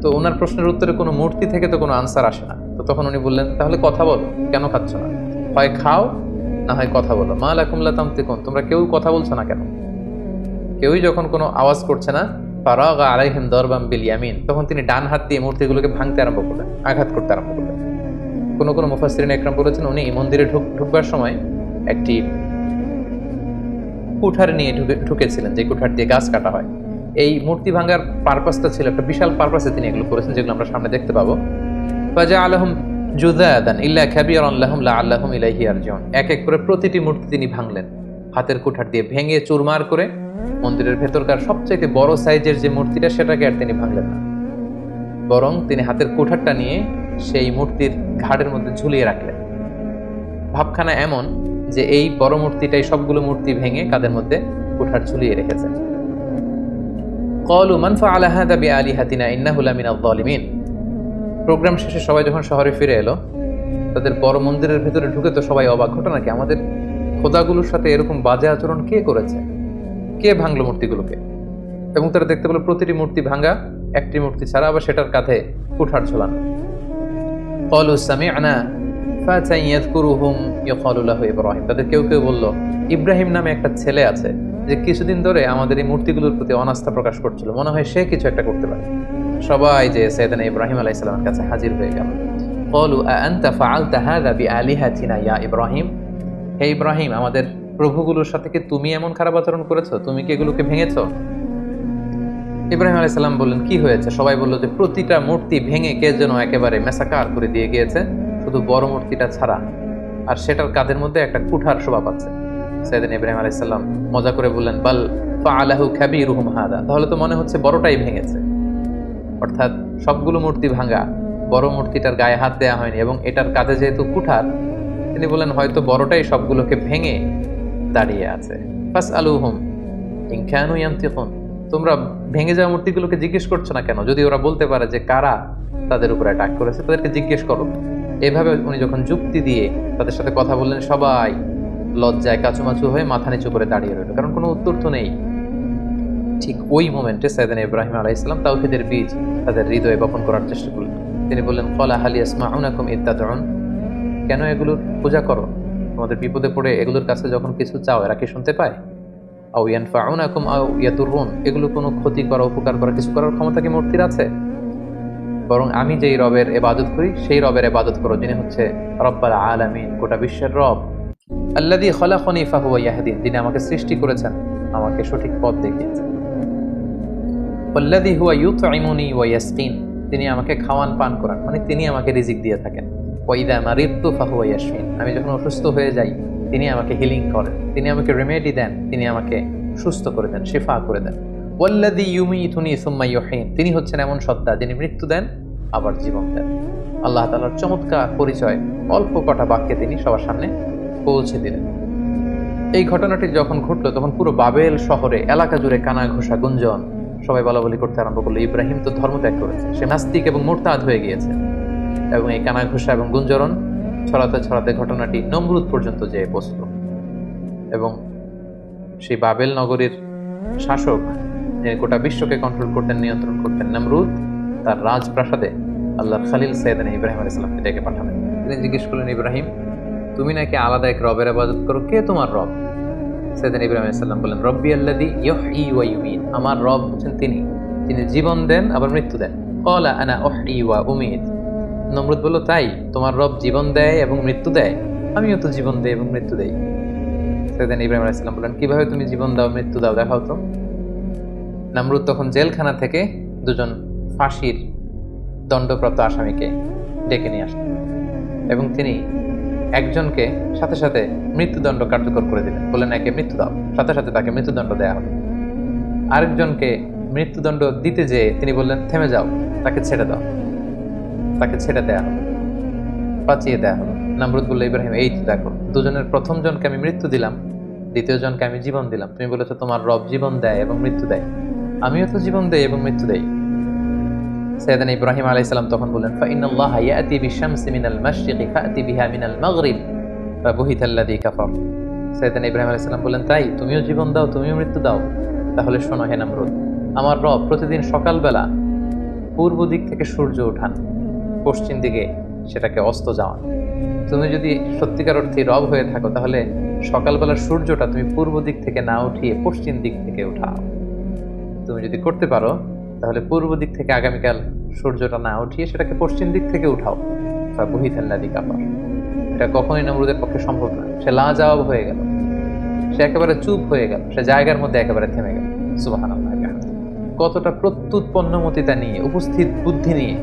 Speaker 1: তো ওনার প্রশ্নের উত্তরে কোনো মূর্তি থেকে তো কোনো আনসার আসে না। তো তখন উনি বললেন, তাহলে কথা বলো, কেন খাচ্ছ না? হয় খাও, না হয় কথা বলো। মা লাকুম লা তানতিকুন, তোমরা কেউ কথা বলছো না কেন? কেউই যখন কোনো আওয়াজ করছে না, ফারাগা আলাইহিম দারবাম বিল ইয়ামিন, তখন তিনি ডান হাত দিয়ে মূর্তিগুলোকে ভাঙতে আরম্ভ করলেন, আঘাত করতে আরম্ভ করলেন। কোনো কোনো মুফাসসিরিন ইকরাম বলেছেন, উনি মন্দিরে ঢুকবার সময় একটি কুঠার নিয়ে ঢুকেছিলেন, যে কুঠার দিয়ে গাছ কাটা হয়। এই মূর্তি ভাঙার পারপাসটা ছিল একটা বিশাল পারপাসে তিনি এগুলো করেছেন, যেগুলো আমরা সামনে দেখতে পাবো। ফাজআলাহুম জুযাদান ইল্লা কাবীরান লাহুম লাআল্লাহুম ইলাইহি ইয়ারজিউন। এক এক করে প্রতিটি মূর্তি তিনি ভাঙলেন, হাতের কুঠার দিয়ে ভেঙে চুরমার করে। মন্দিরের ভেতরকার সবচেয়ে বড় সাইজের যে মূর্তিটা, সেটাকে আর তিনি ভাঙলেন না, বরং তিনি হাতের কুঠারটা নিয়ে সেই মূর্তির ঘাড়ের মধ্যে ঝুলিয়ে রাখলেন। ভাবখানা এমন যে এই বড় মূর্তিটাই সবগুলো মূর্তি ভেঙে কাদের মধ্যে কুঠার ঝুলিয়ে রেখেছেন। ক্বালু মান ফাআলা হাযা বিআলিহাতিনা ইন্নাহু লামিনাল যালিমিন। প্রোগ্রাম শেষে সবাই যখন শহরে ফিরে এলো, তাদের বড় মন্দিরের ভেতরে ঢুকে তো সবাই অবাক, ঘটনা কি? আমাদের খোদাগুলোর সাথে এরকম বাজে আচরণ কে করেছে? কে ভাঙলো মূর্তিগুলোকে? এবং তারা দেখতে পেল প্রতিটি মূর্তি ভাঙা, একটি মূর্তি ছাড়া আবার সেটার কাঁধে কুঠার ঝোলানো। ক্বালু সামি'না ফাতান ইয়াযকুরুহুম ইউকালু লাহু ইব্রাহিম। তাদের কেউ কেউ বলল, ইব্রাহিম নামে একটা ছেলে আছে যে কিছুদিন ধরে আমাদের এই মূর্তিগুলোর প্রতি অনাস্থা প্রকাশ করছিল, মনে হয় সে কিছু একটা করতে পারে। সবাই যে সাইয়েদনা ইব্রাহিম আলাইহিস সালামের কাছে হাজির হয়ে গেল। ক্বালু আনতা ফাআলতা হাযা বিআলিহাতিনা ইয়া ইব্রাহিম। হে ইব্রাহিম, আমাদের প্রভুগুলোর সাথে কি তুমি এমন খারাপ আচরণ করেছো? তুমি কি এগুলোকে ভেঙেছো? ইব্রাহিম আলাইহিস সালাম বললেন, কি হয়েছে? সবাই বলল যে প্রতিটা মূর্তি ভেঙে কে যেন একেবারে মেসাকার করে দিয়ে গিয়েছে, শুধু বড় মূর্তিটা ছাড়া, আর সেটার কাঁধের মধ্যে একটা কুঠার শোভা পাচ্ছে। সাইয়েদনা ইব্রাহিম আলাইহিস সালাম মজা করে বললেন, বাল ফাআলাহু কাবীরুহুম হাদা। তাহলে তো মনে হচ্ছে বড়টাই ভেঙেছে। অর্থাৎ সবগুলো মূর্তি ভাঙা, বড় মূর্তিটার গায়ে হাত দেওয়া হয়নি, এবং এটার কাঁধে যেহেতু কুঠার, তিনি বললেন হয়তো বড়টাই সবগুলোকে ভেঙে দাঁড়িয়ে আছে। ফাসআলুহুম ইন কানু ইয়ানতিকুন। তোমরা ভেঙে যাওয়া মূর্তিগুলোকে জিজ্ঞেস করছো না কেন? যদি ওরা বলতে পারে যে কারা তাদের উপরে অ্যাটাক করেছে, তাদেরকে জিজ্ঞেস করো। এভাবে উনি যখন যুক্তি দিয়ে তাদের সাথে কথা বললেন, সবাই লজ্জায় কাচুমাচু হয়ে মাথা নিচু করে দাঁড়িয়ে রইল, কারণ কোনো উত্তর তো নেই। ঠিক ওই মোমেন্টে সাইয়েদনা ইব্রাহিম আলাইহিস সালাম তাওহীদের বীজ তাদের হৃদয়ে বপন করার চেষ্টা করলেন। তিনি বললেন, ক্বালা হাল ইয়াসমাউনাকুম ইয তাদউন। কেন এগুলোর পূজা করো? তোমাদের বিপদে পড়ে এগুলোর কাছে যখন কিছু চাও, এরা কি শুনতে পায়? আও ইয়ানফাউনাকুম আও ইয়াদুররুন। এগুলো কোনো ক্ষতি করা, উপকার করা, কিছু করার ক্ষমতা কি মূর্তির আছে? বরং আমি যেই রবের ইবাদত করি সেই রবের ইবাদত করো, যিনি হচ্ছে রব্বুল আলামিন, গোটা বিশ্বের রব। আল্লাযী খলাকানি ফাহুয়া ইয়াহদিন, যিনি আমাকে সৃষ্টি করেছেন, আমাকে সঠিক পথ দেখিয়েছেন। ওয়াল্লাযী হুয়া ইউতঈমুনি ওয়া ইয়াসকিন, তিনি আমাকে খাওয়ান পান করান, মানে তিনি আমাকে রিজিক দিয়ে থাকেন। ওয়া ইযা মারিদতু ফাহুয়া ইয়াশফিন, আমি যখন অসুস্থ হয়ে যাই তিনি আমাকে হিলিং করেন, তিনি আমাকে রেমেডি দেন, তিনি আমাকে সুস্থ করে দেন, শিফা করে দেন। ওয়াল্লাযী ইউমীতুনি সুম্মা ইউহয়িন, তিনি হচ্ছেন এমন সত্তা যিনি মৃত্যু দেন আবার জীবন দেন। আল্লাহ তাআলার চমৎকার পরিচয় অল্প কটা বাক্যে তিনি সবার সামনে পৌঁছে দিলেন। এই ঘটনাটি যখন ঘটলো তখন পুরো বাবেল শহরে এলাকা জুড়ে কানা ঘোষা গুঞ্জন, সবাই বলাবলি করতে আরম্ভ করলো, ইব্রাহিম তো ধর্মত্যাগ করেছে, সে নাস্তিক এবং মুরতাদ হয়ে গিয়েছে। এবং এই কানা ঘোষা এবং গুঞ্জরণ ছড়াতে ছড়াতে ঘটনাটি নমরুদ পর্যন্ত যেয়ে পৌঁছল। এবং সেই বাবেল নগরীর শাসক, যিনি গোটা বিশ্বকে কন্ট্রোল করতেন, নিয়ন্ত্রণ করতেন, নমরুদ, তার রাজপ্রাসাদে আল্লাহর খলিল সাইয়েদনা ইব্রাহিম আলাইহিস সালামকে ডেকে পাঠালেন। তিনি জিজ্ঞেস করলেন, ইব্রাহিম, তুমি নাকি আলাদা এক রবের ইবাদত করো, কে তোমার রব? সাইয়েদনা ইব্রাহিম আলাইহিস সালাম বললেন, রব্বি আল্লাযী ইউহয়ী ওয়া ইউমীত, আমার রব হচ্ছেন তিনি, যিনি জীবন দেন আবার মৃত্যু দেন। ক্বালা আনা উহয়ী ওয়া উমীত, নমরুদ বলল, তাই তোমার রব জীবন দেয় এবং মৃত্যু দেয়, আমিও তো জীবন দেই এবং মৃত্যু দেই। সাইয়েদনা ইব্রাহিম আলাইহিস সালাম বললেন, কিভাবে তুমি জীবন দাও মৃত্যু দাও, দেখাও তো। নমরুদ তখন জেলখানা থেকে দুজন ফাঁসির দণ্ডপ্রাপ্ত আসামিকে ডেকে নিয়ে আসলেন এবং তিনি একজনকে সাথে সাথে মৃত্যুদণ্ড কার্যকর করে দিলেন, বললেন, একে মৃত্যু দাও, সাথে সাথে তাকে মৃত্যুদণ্ড দেয়া হলো। আরেকজনকে মৃত্যুদণ্ড দিতে যেয়ে তিনি বললেন, থেমে যাও, তাকে ছেড়ে দাও, তাকে ছেড়ে দেয়া হলো, বাঁচিয়ে দেয়া হলো। নমরুদ বলল, ইব্রাহিম, এই তো দেখো, দুজনের প্রথম জনকে আমি মৃত্যু দিলাম, দ্বিতীয় জনকে আমি জীবন দিলাম, তুমি বলেছো তোমার রব জীবন দেয় এবং মৃত্যু দেয়, আমিও তো জীবন দেই এবং মৃত্যু দেই। সাইয়েদনা ইব্রাহিম আলাইহিস সালাম তখন বললেন, ফাইনাল্লাহা ইয়াতি বিশ-শামসি মিনাল মাশরিকি ফাতি বিহা মিনাল মাগরিব ফাবুহিতাল্লাযী কাফার। সাইয়েদনা ইব্রাহিম আলাইহিস সালাম বললেন, তাই তুমিও জীবন দাও, তুমিও মৃত্যু দাও, তাহলে শোনো হে নমরুদ, আমার রব প্রতিদিন সকালবেলা পূর্ব দিক থেকে সূর্য ওঠান, পশ্চিম দিকে সেটাকে অস্ত যাওয়ান। তুমি যদি সত্যিকার অর্থে রব হয়ে থাকো তাহলে সকালবেলার সূর্যটা তুমি পূর্ব দিক থেকে না উঠিয়ে পশ্চিম দিক থেকে উঠাও। তুমি যদি করতে পারো তাহলে পূর্ব দিক থেকে আগামীকাল সূর্যটা না উঠিয়ে সেটাকে পশ্চিম দিক থেকে উঠাও। ফাবুহিতাল্লাযী কাফার, এটা কখনোই নমরুদের পক্ষে সম্ভব না। সে লাজবাব হয়ে গেল, সে একেবারে চুপ হয়ে গেল, সে জায়গার মধ্যে একেবারে থেমে গেল। সুবহানাল্লাহ, কতটা প্রত্যুৎপন্নমতিতা নিয়ে, উপস্থিত বুদ্ধি নিয়ে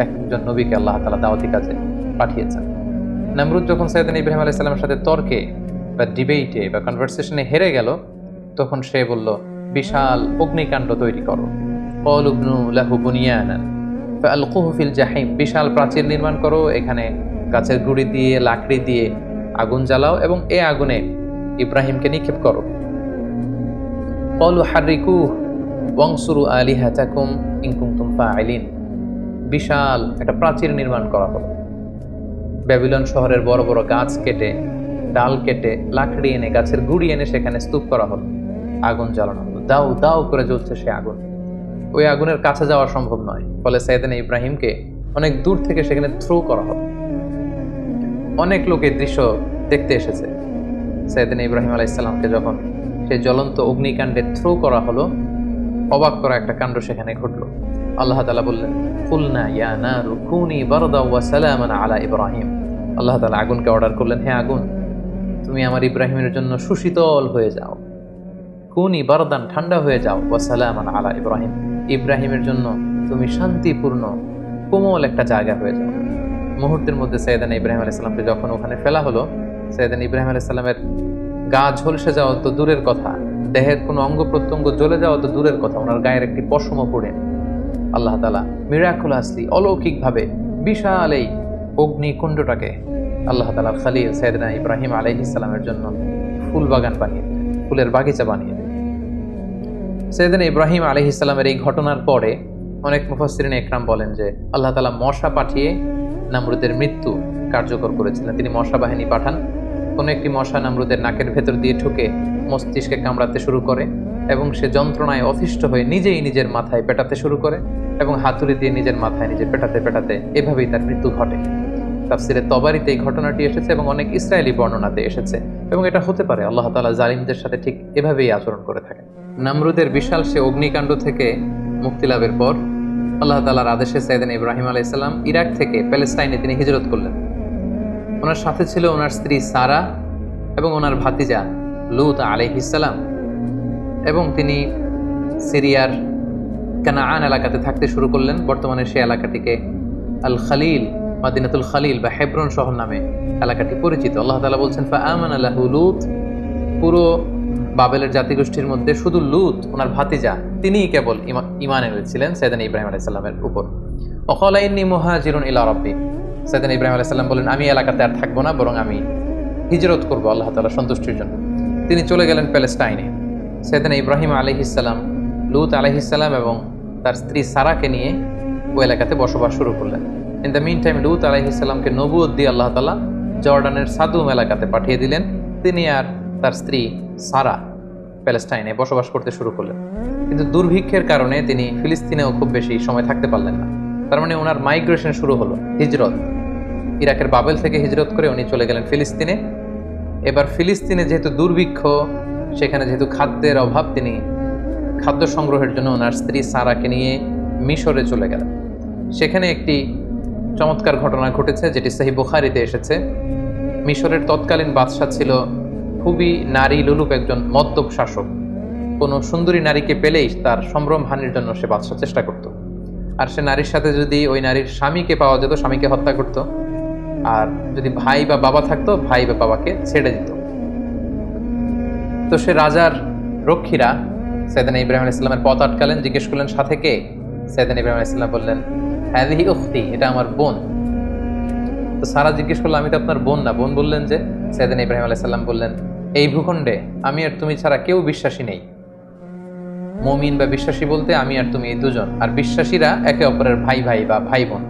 Speaker 1: একজন নবীকে আল্লাহ তাআলা দাওয়াতি কাজে পাঠিয়েছেন। নমরুদ যখন সাইয়েদনা ইব্রাহিম আলাইহিস সালামের সাথে তর্কে বা ডিবেটে বা কনভারসেশনে হেরে গেল, তখন সে বলল, বিশাল অগ্নিকাণ্ড তৈরি করো, ক্বালু ইবনু লাহু বুনিয়ানান ফাআলকুহু ফিল জাহিম, বিশাল প্রাচীর নির্মাণ করো, এখানে গাছের গুঁড়ি দিয়ে লাকড়ি দিয়ে আগুন জ্বালাও এবং এই আগুনে ইব্রাহিমকে নিক্ষেপ করো। ক্বালু হাররিকুহু ওয়ানসুরু আলিহাতাকুম ইন কুনতুম ফাইলিন, বিশাল একটা প্রাচীর নির্মাণ করা হলো, ব্যাবিলন শহরের বড় বড় গাছ কেটে, ডাল কেটে, লাকড়ি এনে, গাছের গুঁড়ি এনে সেখানে স্তূপ করা হলো, আগুন জ্বালানো হলো, দাউ দাউ করে জ্বলছে সে আগুন। ওই আগুনের কাছে যাওয়া সম্ভব নয়, ফলে সাইয়েদনা ইব্রাহিমকে অনেক দূর থেকে সেখানে থ্রো করা হলো। অনেক লোক এই দৃশ্য দেখতে এসেছে। সাইয়েদনা ইব্রাহিম আলাইহিস সালামকে যখন সেই জ্বলন্ত অগ্নিকাণ্ডে থ্রো করা হলো, অবাক করা একটা কাণ্ড সেখানে ঘটলো। আল্লাহ তাআলা বললেন, কুলনা ইয়া নারু কুনি বারদাও ওয়া সালামান আলা ইব্রাহিম, আল্লাহ তাআলা আগুনকে অর্ডার করলেন, হে আগুন, তুমি আমার ইব্রাহিমের জন্য সুশীতল হয়ে যাও, কুনি বারদান, ঠান্ডা হয়ে যাও, ওয়া সালামান আলা ইব্রাহিম, ইব্রাহিমের জন্য তুমি শান্তিপূর্ণ কোমল একটা জায়গা হয়ে যাও। মুহূর্তের মধ্যে সাইয়েদনা ইব্রাহিম আলাইহিস সালামকে যখন ওখানে ফেলা হলো, সাইয়েদনা ইব্রাহিম আলাইহিস সালামের গা ঝলসে যাওয়া তো দূরের কথা, দেহের কোনো অঙ্গ প্রত্যঙ্গ জ্বলে যাওয়া তো দূরের কথা, ওনার গায়ের একটি পশমও পড়ে। আল্লাহ তাআলা মিরাকুলাসলি, অলৌকিকভাবে বিশাল এই অগ্নিকুণ্ডটাকে আল্লাহ তাআলার খলিল সাইয়েদনা ইব্রাহিম আলাইহিস সালামের জন্য ফুল বাগান বানিয়ে, ফুলের বাগিচা বানিয়ে। সাইয়েদনা ইব্রাহিম আলাইহিস সালামের এই ঘটনার পরে অনেক মুফাসসিরিন ইকরাম বলেন যে আল্লাহ তাআলা মশা পাঠিয়ে নমরুদের মৃত্যু কার্যকর করেছিলেন। তিনি মশা বাহিনী পাঠান, কোনো একটি মশা নমরুদের নাকের ভেতর দিয়ে ঢুকে মস্তিষ্কে কামড়াতে শুরু করে এবং সে যন্ত্রণায় অতিষ্ঠ হয়ে নিজেই নিজের মাথায় পেটাতে শুরু করে এবং হাতুড়ি দিয়ে নিজের মাথায় নিজে পেটাতে পেটাতে এভাবেই তার মৃত্যু ঘটে। তাফসিরে তবারিতে এই ঘটনাটি এসেছে এবং অনেক ইসরায়েলি বর্ণনাতে এসেছে, এবং এটা হতে পারে আল্লাহ তাআলা জালিমদের সাথে ঠিক এভাবেই আচরণ করে থাকেন। নমরুদের বিশাল সে অগ্নিকাণ্ড থেকে মুক্তি লাভের পর আল্লাহ তাআলার আদেশে সাইয়েদনা ইব্রাহিম আলাইহিস সালাম ইরাক থেকে প্যালেস্টাইনে তিনি হিজরত করলেন। ওনার সাথে ছিল ওনার স্ত্রী সারা এবং ওনার ভাতিজা লূত আলাইহিস সালাম, এবং তিনি সিরিয়ার কানাআন এলাকাতে থাকতে শুরু করলেন। বর্তমানে সেই এলাকাটিকে আল খালিল, মাদিনাতুল খালিল বা হেব্রন শহর নামে এলাকাটি পরিচিত। আল্লাহ তাআলা বলছেন ফাআমানা লাহু লূত, পুরো বাবেলের জাতিগোষ্ঠীর মধ্যে শুধু লূত ওনার ভাতিজা তিনিই কেবল ঈমান এনেছিলেন সাইয়েদনা ইব্রাহিম আলাইহিস সালামের উপর। ওয়াকালা ইন্নী মুহাজিরুন ইলা রাব্বি, সাইয়েদনা ইব্রাহিম আলাইহিস সালাম বলেন আমি এলাকাতে আর থাকবো না, বরং আমি হিজরত করব আল্লাহ তাআলার সন্তুষ্টির জন্য। তিনি চলে গেলেন প্যালেস্টাইনে। সাইয়েদনা ইব্রাহিম আলাইহিস সালাম লূত আলাইহিস সালাম এবং তার স্ত্রী সারাকে নিয়ে ওই এলাকাতে বসবাস শুরু করলেন। ইন দ্য মিন টাইম লূত আলাইহিস সালামকে নবুয়ত দিয়ে আল্লাহ তাআলা জর্ডানের সাদুম এলাকাতে পাঠিয়ে দিলেন। তিনি আর তার স্ত্রী সারা প্যালেস্টাইনে বসবাস করতে শুরু করলেন। কিন্তু দুর্ভিক্ষের কারণে তিনি ফিলিস্তিনেও খুব বেশি সময় থাকতে পারলেন না। তার মানে ওনার মাইগ্রেশন শুরু হলো, হিজরত। ইরাকের বাবেল থেকে হিজরত করে উনি চলে গেলেন ফিলিস্তিনে। এবার ফিলিস্তিনে যেহেতু দুর্ভিক্ষ, সেখানে যেহেতু খাদ্যের অভাব, তিনি খাদ্য সংগ্রহের জন্য ওনার স্ত্রী সারাকে নিয়ে মিশরে চলে গেলেন। সেখানে একটি চমৎকার ঘটনা ঘটেছে যেটি সহিহ বুখারীতে এসেছে। মিশরের তৎকালীন বাদশা ছিল খুবই নারী লোলুপ একজন মদ্যপ শাসক। কোনো সুন্দরী নারীকে পেলেই তার সম্ভ্রম হানির জন্য সে বাদশা চেষ্টা করত। আর সে নারীর সাথে যদি ওই নারীর স্বামীকে পাওয়া যেত, স্বামীকে হত্যা করত। আর যদি ভাই বা বাবা থাকতো, ভাই বা বাবাকে ছেড়ে দিত। তো সে রাজার রক্ষীরা সাইয়েদনা ইব্রাহিম আলাইহিস সালামের পথ আটকালেন, জিজ্ঞেস করলেন সাথে কে? সাইয়েদনা ইব্রাহিম আলাইহিস সালাম বললেন হাযিহি উখতি, এটা আমার বোন। তো সারা জিজ্ঞেস করলো আমি তো আপনার বোন না। বোন বললেন যে, সাইয়েদনা ইব্রাহিম আলাইহিস সালাম বললেন এই ভূখণ্ডে আমি আর তুমি ছাড়া কেউ বিশ্বাসী নেই। মুমিন বা বিশ্বাসী বলতে আমি আর তুমি এই দুজন, আর বিশ্বাসীরা একে অপরের ভাই ভাই বা ভাই বোন।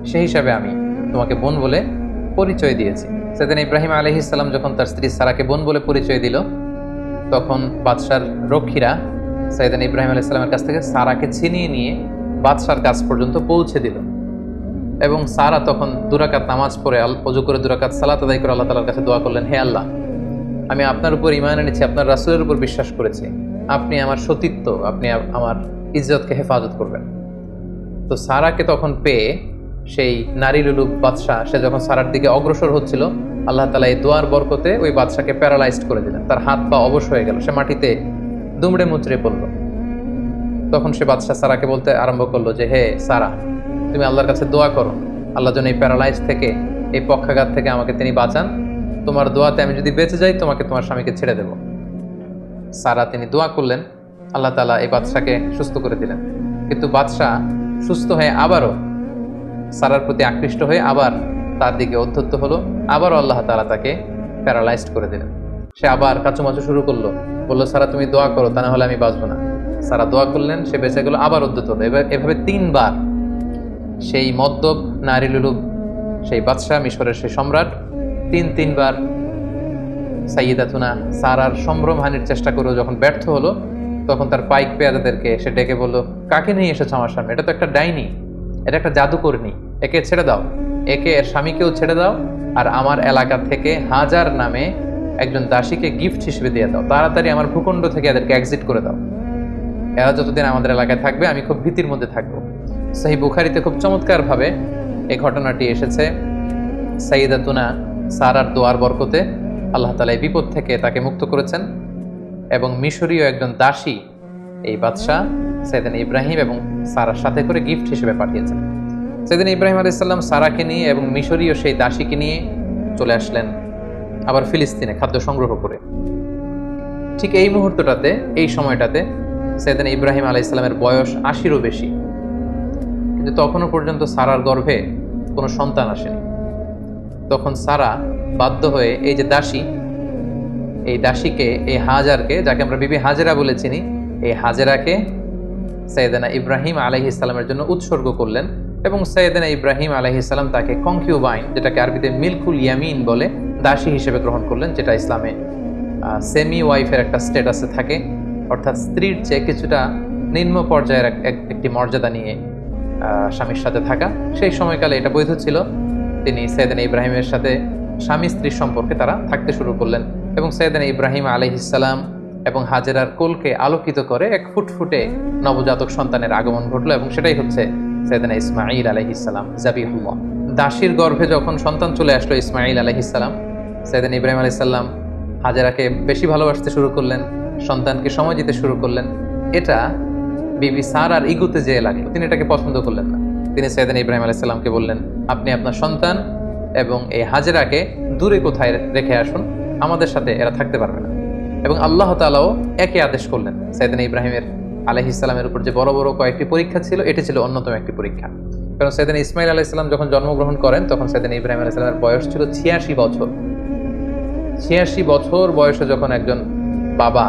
Speaker 1: সেই হিসাবে আমি তোমাকে বোন বলে পরিচয় দিয়েছি। সাইয়েদনা ইব্রাহিম আলাইহিস সালাম যখন তার স্ত্রী সারাকে বোন বলে পরিচয় দিল, তখন বাদশার রক্ষীরা সাইয়েদনা ইব্রাহিম আলাইহিস সালামের কাছ থেকে সারাকে ছিনিয়ে নিয়ে বাদশার কাছ পর্যন্ত পৌঁছে দিল। এবং সারা তখন দুরাকাত নামাজ পড়ে ওযু করে দুরাকাত সালাত আদায় করে আল্লাহ তাআলার কাছে দোয়া করলেন, হে আল্লাহ, আমি আপনার উপর ঈমান এনেছি, আপনার রাসূলের উপর বিশ্বাস করেছি, আপনি আমার সতীত্ব, আপনি আমার ইজ্জতকে হেফাজত করবেন। তো সারাকে তখন পেয়ে সেই নারী লুলুপ বাদশা, সে যখন সারার দিকে অগ্রসর হচ্ছিল, আল্লাহ তাআলা এই দোয়ার বরকতে ওই বাদশাকে প্যারালাইজড করে দিলেন। তার হাত পা অবশ হয়ে গেল, সে মাটিতে দুমড়ে মুচড়ে পড়ল। তখন সে বাদশা সারাকে বলতে আরম্ভ করলো যে, হে সারা, তুমি আল্লাহর কাছে দোয়া করো, আল্লাহ যেন এই প্যারালাইজ থেকে, এই পক্ষাঘাত থেকে আমাকে তিনি বাঁচান। তোমার দোয়াতে আমি যদি বেঁচে যাই, তোমাকে তোমার স্বামীকে ছেড়ে দেব। সারা তিনি দোয়া করলেন, আল্লাহ তাআলা এই বাদশাকে সুস্থ করে দিলেন। কিন্তু বাদশা সুস্থ হয়ে আবারও সারার প্রতি আকৃষ্ট হয়ে আবার তার দিকে উদ্ধত হলো। আবারও আল্লাহ তাআলা তাকে প্যারালাইজড করে দিলেন। সে আবার কাচুমাচু শুরু করলো, বললো সারা তুমি দোয়া করো, তা না হলে আমি বাঁচবো না। সারা দোয়া করলেন, সে বেঁচে গেল, আবার উদ্ধত হলো। এভাবে 3 বার সেই মদ্যপ নারী লুলুপ সেই বাদশা, মিশরের সেই সম্রাট, 3 বার সাইয়্যিদাতুনা সারার সম্ভ্রমহানির চেষ্টা করেও যখন ব্যর্থ হলো, তখন তার পাইক পেয়াদাদেরকে সে ডেকে বলল, কাকে নিয়ে এসেছো আমার সামনে? এটা তো একটা ডাইনি, এটা একটা জাদুকরনি, একে ছেড়ে দাও, একে এর স্বামীকেও ছেড়ে দাও, আর আমার এলাকা থেকে হাজার নামে একজন দাসীকে গিফট হিসেবে দিয়ে দাও। তাড়াতাড়ি আমার ভূখণ্ড থেকে এদেরকে এক্সিট করে দাও। এরা যতদিন আমাদের এলাকায় থাকবে আমি খুব ভীতির মধ্যে থাকবো। সহিহ বুখারীতে খুব চমৎকারভাবে এই ঘটনাটি এসেছে। সাইয়্যিদাতুনা সারার দোয়ার বরকতে আল্লাহ তাআলা এই বিপদ থেকে তাকে মুক্ত করেছেন, এবং মিশরীয় একজন দাসী এই বাদশা সাইয়েদনা ইব্রাহিম এবং সারার সাথে করে গিফট হিসেবে পাঠিয়েছেন। সাইয়েদনা ইব্রাহিম আলাইহিস সালাম সারাকে নিয়ে এবং মিশরীয় সেই দাসীকে নিয়ে চলে আসলেন আবার ফিলিস্তিনে খাদ্য সংগ্রহ করে। ঠিক এই মুহূর্তটাতে, এই সময়টাতে সাইয়েদনা ইব্রাহিম আলাইহিস সালামের বয়স 80-এরও বেশি, কিন্তু তখনও পর্যন্ত সারার গর্ভে কোনো সন্তান আসেনি। তখন সারা বাধ্য হয়ে এই যে দাসী, এই দাসীকে, এই হাজারকে, যাকে আমরা বিবি হাজেরা বলে চিনি, এই হাজেরাকে সাইয়েদনা ইব্রাহিম আলাইহিস সালামের জন্য উৎসর্গ করলেন। এবং সাইয়েদনা ইব্রাহিম আলাইহিস সালাম তাকে কনকিউবাইন, যেটাকে আরবিতে মিলকুল ইয়ামিন বলে, দাসী হিসেবে গ্রহণ করলেন, যেটা ইসলামে সেমি ওয়াইফের একটা স্ট্যাটাসে থাকে, অর্থাৎ স্ত্রীর চেয়ে কিছুটা নিম্ন পর্যায়ের একটি মর্যাদা নিয়ে স্বামীর সাথে থাকা। সেই সময়কালে এটা বৈধ ছিল। তিনি সাইয়েদনা ইব্রাহিমের সাথে স্বামী স্ত্রীর সম্পর্কে তারা থাকতে শুরু করলেন, এবং সাইয়েদনা ইব্রাহিম আলাইহিস সালাম এবং হাজেরার কোলকে আলোকিত করে এক ফুটফুটে নবজাতক সন্তানের আগমন ঘটলো, এবং সেটাই হচ্ছে সাইয়েদনা ইসমাঈল আলাইহিস সালাম জাবিহুল্লাহ। দাসীর গর্ভে যখন সন্তান চলে আসলো ইসমাঈল আলাইহিস সালাম, সাইয়েদনা ইব্রাহিম আলাইহিস সালাম হাজেরাকে বেশি ভালোবাসতে শুরু করলেন, সন্তানকে সময় দিতে শুরু করলেন। এটা বিবি সারার ইগুতে যেয়ে লাগলো, তিনি এটাকে পছন্দ করলেন না। তিনি সাইয়েদনা ইব্রাহিম আলাইহিস সালামকে বললেন, আপনি আপনার সন্তান এবং এই হাজেরাকে দূরে কোথায় রেখে আসুন, আমাদের সাথে এরা থাকতে পারবে না। এবং আল্লাহ তাআলাও একই আদেশ করলেন। সাইয়েদনা ইব্রাহিমের আলাইহিস সালামের উপর যে বড় বড় কয়েকটি পরীক্ষা ছিল, এটি ছিল অন্যতম একটি পরীক্ষা। কারণ সাইয়েদনা ইসমাঈল আলাইহিস সালাম যখন জন্মগ্রহণ করেন, তখন সাইয়েদনা ইব্রাহিম আলাইহিস সালামের বয়স ছিল 86 বছর। 86 বছর বয়সে যখন একজন বাবা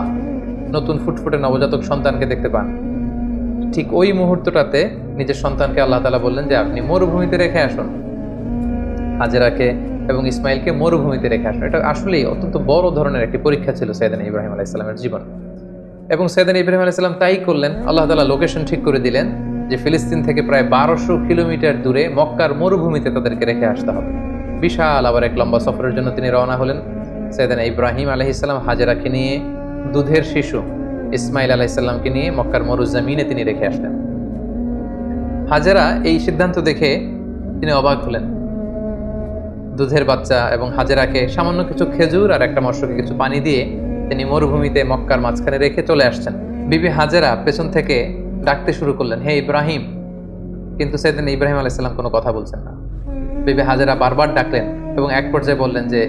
Speaker 1: নতুন ফুটফুটে নবজাতক সন্তানকে দেখতে পান, ঠিক ওই মুহূর্তটাতে নিজের সন্তানকে আল্লাহ তাআলা বললেন যে আপনি মরুভূমিতে রেখে আসুন, হাজেরাকে এবং ইসমাইলকে মরুভূমিতে রেখে আসুন। এটা আসলেই অত্যন্ত বড় ধরনের একটি পরীক্ষা ছিল সাইয়েদনা ইব্রাহিম আলাইহিস সালামের জীবন। এবং সাইয়েদনা ইব্রাহিম আলাইহিস সালাম তাই করলেন। আল্লাহ তাআলা লোকেশন ঠিক করে দিলেন যে ফিলিস্তিন থেকে প্রায় 1200 কিলোমিটার দূরে মক্কার মরুভূমিতে তাদেরকে রেখে আসতে হবে। বিশাল আবার এক লম্বা সফরের জন্য তিনি রওনা হলেন। সাইয়েদনা ইব্রাহিম আলাইহিস সালাম হাজেরাকে নিয়ে, দুধের শিশু ইসমাইল আলাইহিস সালামকে নিয়ে মক্কার মরুজমিনে তিনি রেখে আসলেন। হাজেরা এই সিদ্ধান্ত দেখে তিনি অবাক হলেন। দুধের বাচ্চা এবং হাজেরাকে সামান্য কিছু খেজুর আর একটা মশকে কিছু পানি দিয়ে তিনি মরুভূমিতে মক্কার মাঝখানে রেখে চলে আসছেন। বিবি হাজেরা পেছন থেকে ডাকতে শুরু করলেন, হে ইব্রাহিম। কিন্তু সাইয়েদনা ইব্রাহিম আলাইহিস সালাম কোনো কথা বলছেন না। বিবি হাজেরা বারবার ডাকলেন এবং এক পর্যায়ে বললেন যে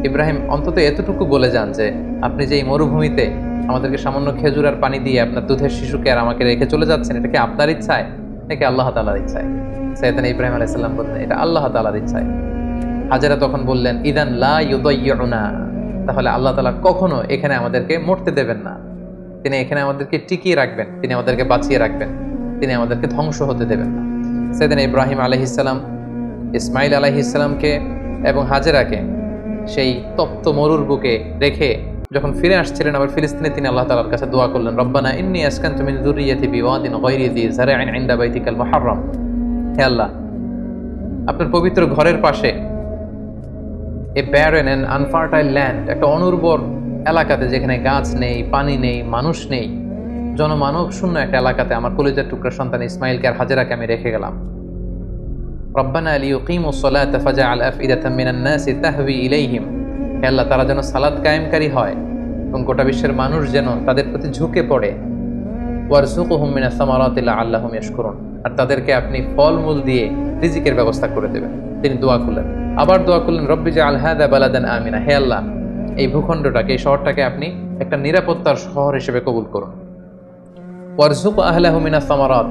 Speaker 1: ইব্রাহিম, অন্তত এতটুকু বলে যান যে আপনি যে এই মরুভূমিতে আমাদেরকে সামান্য খেজুর আর পানি দিয়ে আপনার দুধের শিশুকে আর আমাকে রেখে চলে যাচ্ছেন, এটা কি আপনার ইচ্ছায় নাকি আল্লাহ তাআলার ইচ্ছায়? সাইয়েদনা ইব্রাহিম আলাইহিস সালাম বললেন, এটা আল্লাহ তাআলার ইচ্ছায়। হাজেরা তখন বললেন, ইদান লা ইউদাইয়ুনা, তাহলে আল্লাহ তাআলা কখনো এখানে আমাদেরকে মরতে দেবেন না, তিনি এখানে আমাদেরকে টিকিয়ে রাখবেন, তিনি আমাদেরকে বাঁচিয়ে রাখবেন, তিনি আমাদেরকে ধ্বংস হতে দেবেন না। সাইয়েদনা ইব্রাহিম আলাইহিস সালাম ইসমাঈল আলাইহিস সালামকে এবং হাজেরাকে সেই তপ্ত মরুর বুকে রেখে যখন ফিরে আসছিলেন আবার ফিলিস্তিনে, তিনি আল্লাহ তাআলার কাছে দোয়া করলেন, রব্বানা ইন্নী আসকানতু মিন যুররিয়্যাতি বিওয়াদিন গায়রি যি যার'ইন ইনদা বাইতিকাল মুহাররম। হে আল্লাহ, আপনার পবিত্র ঘরের পাশে এ ব্যারেন এন্ড আনফার্টাইল ল্যান্ড, একটা অনুর্বর এলাকাতে যেখানে গাছ নেই, পানি নেই, মানুষ নেই, জনমানব শূন্য একটা এলাকাতে আমার কলিজার টুকরা সন্তান ইসমাইলকে আর হাজেরাকে আমি রেখে গেলাম। রব্বানা লিইকিমুস সালাতা ফাজআল আফইদাতাম মিনান নাসি তাহওয়ি ইলাইহিম। হে আল্লাহ, তারা যেন সালাত কায়েমকারী হয় এবং গোটা বিশ্বের মানুষ যেন তাদের প্রতি ঝুঁকে পড়ে। ওয়ারযুকহুম মিনাস সামারাতি লাআল্লাহুম ইয়াশকুরুন, আর তাদেরকে আপনি ফলমূল দিয়ে রিজিকের ব্যবস্থা করে দেবেন। তিনি দোয়া করলেন, আবার দোয়া করলেন, রব্বি জাআল হাযা বালাদান আমিনা। হে আল্লাহ, এই ভূখণ্ডটাকে, এই শহরটাকে আপনি একটা নিরাপত্তার শহর হিসেবে কবুল করুন। ওয়ারযুক আহলাহু মিনাস সামারাত,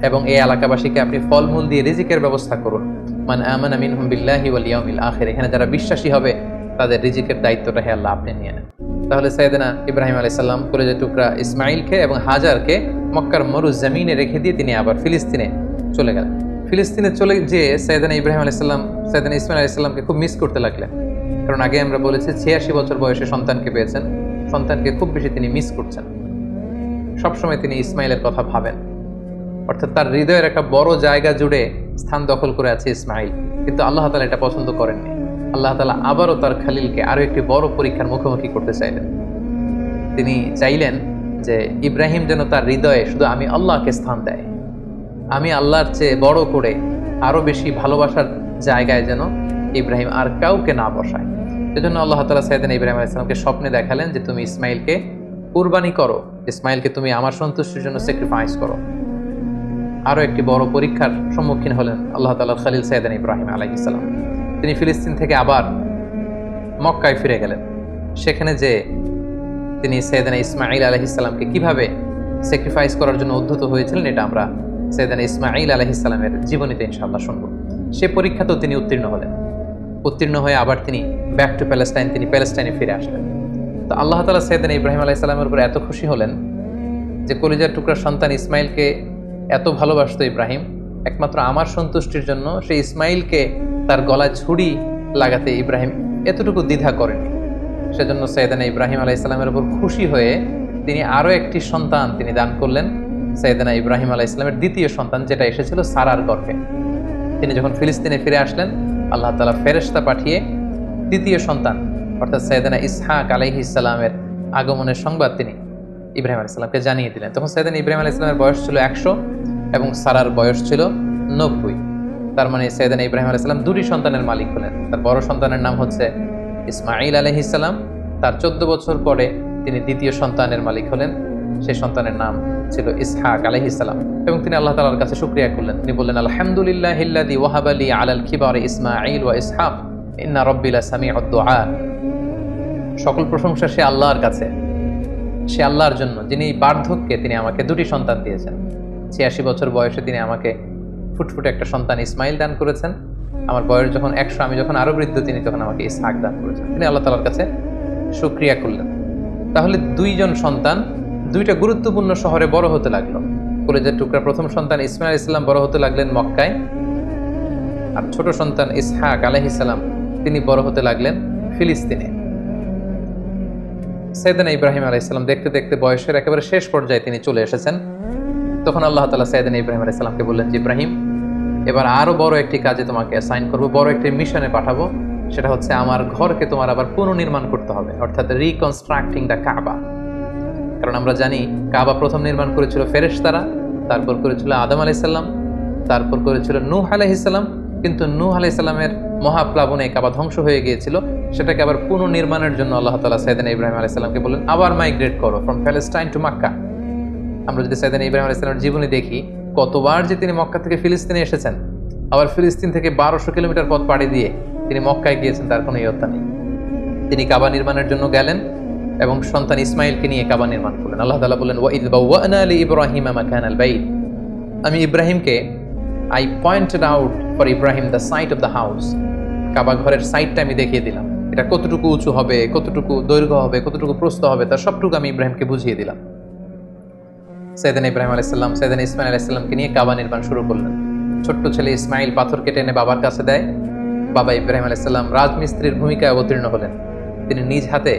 Speaker 1: এবং এই এলাকাবাসীকে আপনি ফলমূল দিয়ে রিজিকের ব্যবস্থা করুন। মান আমানা মিনহুম বিল্লাহি ওয়াল ইয়াউমিল আখির, এখানে যারা বিশ্বাসী হবে তাদের রিজিকের দায়িত্বটা হে আল্লাহ আপনি নিয়ে নেন। তাহলে সাইয়েদনা ইব্রাহিম আলাইহিস সালাম কলিজার টুকরা ইসমাইলকে এবং হাজারকে মক্কার মরুজমিনে রেখে দিয়ে তিনি আবার ফিলিস্তিনে চলে গেলেন। ফিলিস্তিনে চলে যেয়ে সাইয়েদনা ইব্রাহিম আলাইহিস সালাম সাইয়েদনা ইসমাইল আলাইহিস সালামকে খুব মিস করতে লাগলেন। কারণ আগে আমরা বলেছি 86 বছর বয়সে সন্তানকে পেয়েছেন, সন্তানকে খুব বেশি তিনি মিস করছেন। সবসময় তিনি ইসমাইলের কথা ভাবেন, অর্থাৎ তার হৃদয়ের একটা বড় জায়গা জুড়ে স্থান দখল করে আছে ইসমাইল। কিন্তু আল্লাহ তাআলা এটা পছন্দ করেননি। আল্লাহ তাআলা আবারও তার খালিলকে আরো একটি বড় পরীক্ষার মুখোমুখি করতে চাইলেন। তিনি চাইলেন যে ইব্রাহিম যেন তার হৃদয়ে শুধু আমি আল্লাহকে স্থান দেয়, আমি আল্লাহর চেয়ে বড় করে আরো বেশি ভালোবাসার জায়গায় যেন ইব্রাহিম আর কাউকে না বসায়। সেজন্য আল্লাহ তাআলা সাইয়েদনা ইব্রাহিম আলাইহিস সালামকে স্বপ্নে দেখালেন যে তুমি ইসমাইলকে কুরবানি করো, ইসমাইলকে তুমি আমার সন্তুষ্টির জন্য স্যাক্রিফাইস করো। আরো একটি বড় পরীক্ষার সম্মুখীন হলেন আল্লাহ তাআলার খলিল সাইয়েদনা ইব্রাহিম আলাইহিস সালাম। তিনি ফিলিস্তিন থেকে আবার মক্কায় ফিরে গেলেন। সেখানে যে তিনি সাইয়েদনা ইসমাঈল আলাইহিস সালামকে কিভাবে স্যাক্রিফাইস করার জন্য উদ্ধত হয়েছিলেন, এটা আমরা সাইয়েদনা ইসমাঈল আলাইহিস সালামের জীবনীতে ইনশাআল্লাহ শুনব। সে পরীক্ষাতেও তিনি উত্তীর্ণ হলেন। উত্তীর্ণ হয়ে আবার তিনি ব্যাক টু প্যালেস্টাইন, তিনি প্যালেস্টাইনে ফিরে আসলেন। তো আল্লাহ তাআলা সাইয়েদনা ইব্রাহিম আলাইহিস সালামের উপর এত খুশি হলেন যে কলিজার টুকরা সন্তান ইসমাইলকে এত ভালোবাসতো ইব্রাহিম, একমাত্র আমার সন্তুষ্টির জন্য সেই ইসমাইলকে তার গলায় ছুরি লাগাতে ইব্রাহিম এতটুকু দ্বিধা করেনি। সেজন্য সাইয়েদনা ইব্রাহিম আলাইহিস সালামের উপর খুশি হয়ে তিনি আরো একটি সন্তান তিনি দান করলেন, সাইয়েদনা ইব্রাহিম আলাইহিস সালামের দ্বিতীয় সন্তান, যেটা এসেছিল সারার গর্ভে। তিনি যখন ফিলিস্তিনে ফিরে আসলেন, আল্লাহ তাআলা ফেরেশতা পাঠিয়ে দ্বিতীয় সন্তান অর্থাৎ সাইয়েদনা ইসহাক আলাইহিস সালামের আগমনের সংবাদ তিনি ইব্রাহিম আলাইহিস সালামকে জানিয়ে দিলেন। তখন সাইয়েদনা ইব্রাহিম আলাইহিস সালামের বয়স ছিল 100, এবং সারার বয়স ছিল 90। তার মানে সাইয়েদানা ইব্রাহিম আলাইহিস সালাম দুটি সন্তানের মালিক হলেন। তার বড় সন্তানের নাম হচ্ছে ইসমাঈল আলাইহিস সালাম। তার 14 বছর পরে তিনি দ্বিতীয় সন্তানের মালিক হলেন, সেই সন্তানের নাম ছিল ইসহাক আলাইহিস সালাম। এবং তিনি আল্লাহ তাআলার কাছে শুকরিয়া করলেন। তিনি বললেন, আলহামদুলিল্লাহিল্লাযী ওয়াহাবা লি আলাল কিবারি ইসমাঈল ওয়া ইসহাক ইন্না রাব্বি লাসামিউদ দুআ। সকল প্রশংসা সে আল্লাহর কাছে, সে আল্লাহর জন্য যিনি বার্ধক্যে তিনি আমাকে দুটি সন্তান দিয়েছেন। 86 বছর বয়সে তিনি আমাকে ফুটফুটে একটা সন্তান ইসমাইল দান করেছেন। আমার বয়স যখন 100, আমি যখন আরো বৃদ্ধ, তিনি তখন আমাকে ইসহাক দান করেছেন। তিনি আল্লাহ তাআলার কাছে শুকরিয়া করলেন। তাহলে দুইজন সন্তান দুইটা গুরুত্বপূর্ণ শহরে বড় হতে লাগলো। কলেজের টুকরা প্রথম সন্তান ইসমাইল আলাইহিস সালাম বড় হতে লাগলেন মক্কায়, আর ছোট সন্তান ইসহাক আলাইহিস সালাম তিনি বড় হতে লাগলেন ফিলিস্তিনে। সাইয়েদানা ইব্রাহিম আলাইহিস সালাম দেখতে দেখতে বয়সের একেবারে শেষ পর্যায়ে তিনি চলে এসেছেন। তখন আল্লাহ তাআলা সাইয়েদানা ইব্রাহিম আলাইহিস সালামকে বললেন যে, ইব্রাহিম, এবার আরো বড় একটি কাজে তোমাকে অ্যাসাইন করব, বড় একটি মিশনে পাঠাবো। সেটা হচ্ছে আমার ঘরকে তোমার আবার পুনর্নির্মাণ করতে হবে, অর্থাৎ রিকনস্ট্রাক্টিং দ্য কাবা। কারণ আমরা জানি কাবা প্রথম নির্মাণ করেছিল ফেরেশতারা, তারপর করেছিল আদম আলাইহিস সালাম, তারপর করেছিল নূহ আলাইহিস সালাম। কিন্তু নূহ আলাইহিস সালামের মহাপ্লাবনে কাবা ধ্বংস হয়ে গিয়েছিল। সেটাকে আবার পুনর্নির্মাণের জন্য আল্লাহ তাআলা সাইয়েদানা ইব্রাহিম আলাইহিস সালামকে বললেন, আবার মাইগ্রেট করো ফ্রম প্যালেস্টাইন টু মক্কা। আমরা যদি সাইয়েদানা ইব্রাহিম আলাইহিস সালামের জীবনী দেখি, কতবার যে তিনি মক্কা থেকে ফিলিস্তিনে এসেছেন, আবার ফিলিস্তিন থেকে 1200 কিলোমিটার পথ পাড়ি দিয়ে তিনি মক্কায় গিয়েছেন, তার কোনো ইয়ত্তা নেই। তিনি কাবা নির্মাণের জন্য গেলেন এবং সন্তান ইসমাইলকে নিয়ে কাবা নির্মাণ করলেন। আল্লাহ তাআলা বললেন, ওয়াইদ বাওয়ানা লি ইব্রাহিমা মাকানাল বাইত। আমি ইব্রাহিমকে I pointed out for Ibrahim the site of the house. Kaaba ঘরের সাইটটা আমি দেখিয়ে দিলাম, এটা কতটুকু উঁচু হবে, কতটুকু দৈর্ঘ্য হবে, কতটুকু প্রস্থ হবে, তার সবটুকু আমি ইব্রাহিমকে বুঝিয়ে দিলাম। সাইয়েদানা ইব্রাহিম আলাইহিস সালাম সাইয়েদানা ইসমাইল আলাইহিস সালামকে নিয়ে কাবা নির্মাণ শুরু করলেন। ছোট্ট ছেলে ইসমাইল পাথর কেটে এনে বাবার কাছে দেয়। বাবা ইব্রাহিম আলাইহিস সালাম রাজমিস্ত্রির ভূমিকায় অবতীর্ণ হলেন। তিনি নিজ হাতে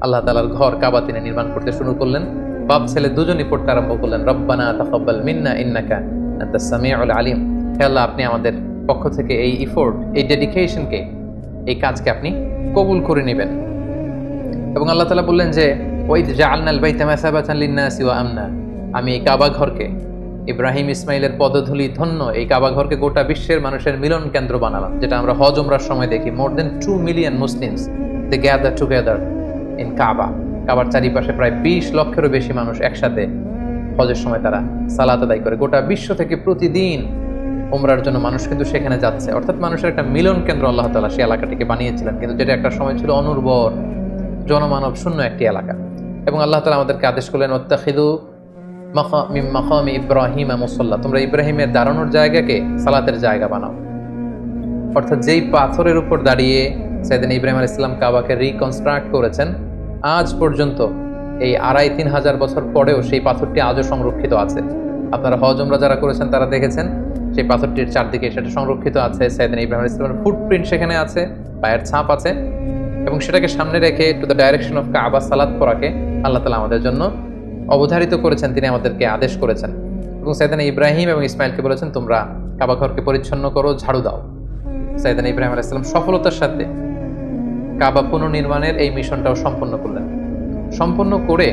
Speaker 1: আল্লাহ তাআলার ঘর কাবা তিনি নির্মাণ করতে শুরু করলেন। বাপ ছেলে দুজনই পড়তে আরম্ভ করলেন, রব্বানা তাকাব্বাল মিন্না ইন্নাকা আনতাস সামিউল আলিম। হে আল্লাহ, আপনি আমাদের পক্ষ থেকে এই ইফোর্ট, এই ডেডিকেশনকে, এই কাজকে আপনি কবুল করে নেবেন। এবং আল্লাহ তাআলা বললেন যে, ওয়াইদ জাআলনাল বাইতা মাসাবাতান লিন-নাসি ওয়া আমনা। আমি এই কাবা ঘরকে, ইব্রাহিম ইসমাইলের পদধূলি ধন্য এই কাবা ঘরকে গোটা বিশ্বের মানুষের মিলন কেন্দ্র বানালাম। যেটা আমরা হজ উমরার সময় দেখি, more than 2 million Muslims they gather together in Kaaba. কাবার চারিপাশে প্রায় 20 লক্ষেরও বেশি মানুষ একসাথে হজের সময় তারা সালাত আদায় করে। গোটা বিশ্ব থেকে প্রতিদিন উমরার জন্য মানুষ কিন্তু সেখানে যাচ্ছে। অর্থাৎ মানুষের একটা মিলন কেন্দ্র আল্লাহ তাআলা সেই এলাকাটিকে বানিয়েছিলেন, কিন্তু যেটা একটা সময় ছিল অনুর্বর, জনমানব শূন্য একটি এলাকা। এবং আল্লাহ তাআলা আমাদেরকে আদেশ করলেন, ওয়াত্তাখিযু মিন মাকামি ইব্রাহিম মুসাল্লা। তোমরা ইব্রাহিমের দাঁড়ানোর জায়গাকে সালাতের জায়গা বানাও। অর্থাৎ যেই পাথরের উপর দাঁড়িয়ে সাইয়েদানা ইব্রাহিম আলাইহিস সালাম কাবাকে রিকনস্ট্রাক্ট করেছেন, আজ পর্যন্ত এই 2500-3 হাজার বছর পরেও সেই পাথরটি আজও সংরক্ষিত আছে। আপনারা হজ উমরা যারা করেছেন তারা দেখেছেন সেই পাথরটির চারদিকে সেটা সংরক্ষিত আছে। সাইয়েদানা ইব্রাহিম আলাইহিস সালামের ফুটপ্রিন্ট সেখানে আছে, পায়ের ছাপ আছে। এবং সেটাকে সামনে রেখে টু দ্য ডাইরেকশন অফ কাবা সালাত পড়াকে আল্লাহ তাআলা আমাদের জন্য অবধারিত করেছেন, তিনি আমাদেরকে আদেশ করেছেন। এবং সাইয়েদানা ইব্রাহিম এবং ইসমাইলকে বলেছেন, তোমরা কাবা ঘরকে পরিচ্ছন্ন করো, ঝাড়ু দাও। সাইয়েদানা ইব্রাহিম আলাইহিস সালাম সফলতার সাথে কাবা পুনর্নির্মাণের এই মিশনটাও সম্পন্ন করলেন। সম্পন্ন করে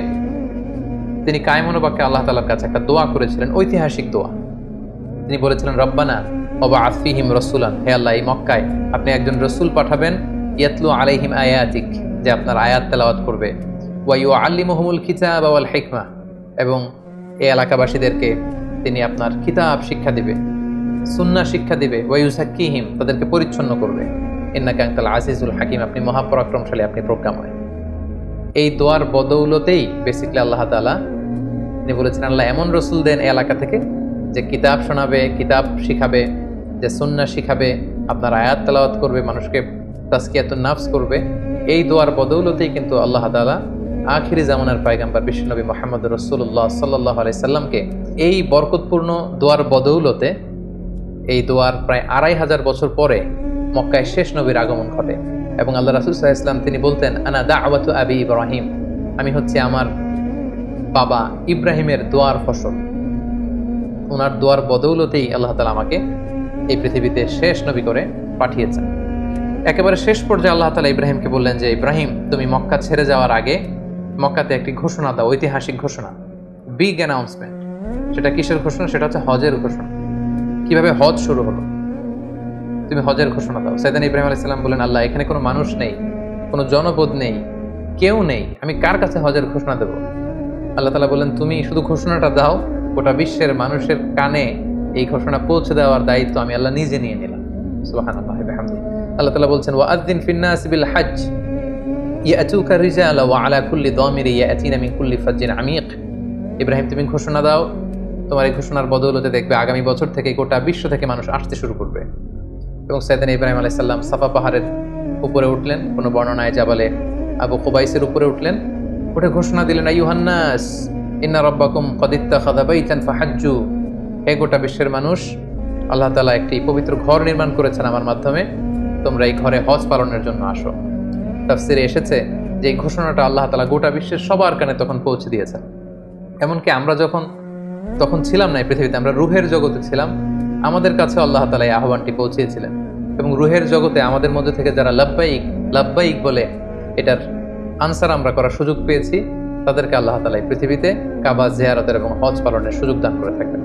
Speaker 1: তিনি কায়মনোবাক্যে আল্লাহ তাআলার কাছে একটা দোয়া করেছিলেন, ঐতিহাসিক দোয়া। তিনি বলেছিলেন, রব্বানা ওয়াবআথ ফীহিম রাসূলান। হে আল্লাহ, এই মক্কায় আপনি একজন রাসূল পাঠাবেন, ইয়াতলু আলাইহিম আয়াতিক, যে আপনার আয়াত তেলাওয়াত করবে, ওয়া ইউআল্লিমুহুমুল কিতাবা ওয়াল হিকমা, এবং এই এলাকাবাসীদেরকে তিনি আপনার কিতাব শিক্ষা দিবে, সুন্নাহ শিক্ষা দিবে, ওয়া ইউযাক্কিহিম, তাদেরকে পরিচ্ছন্ন করবে, ইন্নাকা আনতাল আজিজুল হাকিম, আপনি মহাপরাক্রমশালী, আপনি প্রজ্ঞাময়। এই দোয়ার বদৌলতেই বেসিক্যালি আল্লাহ তাআলা তিনি বলেছেন, আল্লাহ এমন রসুল দেন এই এলাকা থেকে যে কিতাব শোনাবে, কিতাব শিখাবে, যে সুন্নাহ শিখাবে, আপনার আয়াত তেলাওয়াত করবে, মানুষকে তাজকিয়াতুন নাফস করবে। এই দোয়ার বদৌলতেই কিন্তু আল্লাহ তাআলা আখিরি জামানার পয়গম্বর বিশ্বনবী মুহাম্মদ রাসূলুল্লাহ সাল্লাল্লাহু আলাইহি সাল্লামকে এই বরকতপূর্ণ দোয়ার বদৌলতে, এই দোয়ার প্রায় 2500 বছর পরে মক্কায় শেষ নবীর আগমন ঘটে। এবং আল্লাহ রাসূল সাল্লাল্লাহু আলাইহি ওয়াসাল্লাম তিনি বলতেন, আনা দাওয়াতু আবি ইব্রাহিম, আমি হচ্ছে আমার বাবা ইব্রাহিমের দোয়ার ফসল। ওনার দোয়ার বদৌলতেই আল্লাহ তাআলা আমাকে এই পৃথিবীতে শেষ নবী করে পাঠিয়েছেন। একেবারে শেষ পর্যায়ে আল্লাহ তাআলা ইব্রাহিমকে বললেন যে, ইব্রাহিম, তুমি মক্কা ছেড়ে যাওয়ার আগে মক্কাতে একটি ঘোষণা দাও, ঐতিহাসিক ঘোষণা, বিগ অ্যানাউন্সমেন্ট। সেটা কিসের ঘোষণা? সেটা হচ্ছে হজের ঘোষণা। কিভাবে হজ শুরু হলো? তুমি হজের ঘোষণা দাও। সাইয়েদনা ইব্রাহিম আলাইহিস সালাম বলেন, আল্লাহ, এখানে কোনো মানুষ নেই, কোনো জনপদ নেই, কেউ নেই, আমি কার কাছে হজের ঘোষণা দেব? আল্লাহ তাআলা বলেন, তুমি শুধু ঘোষণাটা দাও, গোটা বিশ্বের মানুষের কানে এই ঘোষণা পৌঁছে দেওয়ার দায়িত্ব আমি আল্লাহ নিজে নিয়ে নিলাম। সুবহানাল্লাহি ওয়া বিহামদিহি। আল্লাহ তাআলা বলছেন, ওয়াআযযিন ফিন-নাস বিল হজ্জ ইয়াতুকা রিজালা ওয়া আলা কুল্লি দামিরি ইয়াতিনা মিন কুল্লি ফাজ্জিন আমিক। ইব্রাহিম, তুমি ঘোষণা দাও, তোমার এই ঘোষণার বদৌলতে দেখবে আগামী বছর থেকে গোটা বিশ্ব থেকে মানুষ আসতে শুরু করবে। এবং সাইয়েদনা ইব্রাহিম আলাইহিস সালাম সাফা পাহাড়ের উপরে উঠলেন, কোনো বর্ণনায় জাবালে আবু কুবাইসের উপরে উঠলেন, উঠে ঘোষণা দিলেন, আইয়ুহান নাস ইন্না রাব্বাকুম ক্বাদ ইত্তাখাযা বাইতান ফাহাজ্জু। হে গোটা বিশ্বের মানুষ, আল্লাহ তাআলা একটি পবিত্র ঘর নির্মাণ করেছেন আমার মাধ্যমে, তোমরা এই ঘরে হজ পালনের জন্য আসো। তাফসিরে এসেছে যে এই ঘোষণাটা আল্লাহ তাআলা গোটা বিশ্বের সবার কানে তখন পৌঁছে দিয়েছেন। এমনকি আমরা তখন ছিলাম না এই পৃথিবীতে, আমরা রুহের জগতে ছিলাম, আমাদের কাছে আল্লাহ তাআলা এই আহ্বানটি পৌঁছিয়েছিলেন। এবং রুহের জগতে আমাদের মধ্যে থেকে যারা লাব্বাইক লাব্বাইক বলে এটার আনসার আমরা করার সুযোগ পেয়েছি, তাদেরকে আল্লাহ তাআলা এই পৃথিবীতে কাবা জিয়ারতের এবং হজ পালনের সুযোগ দান করে থাকেন।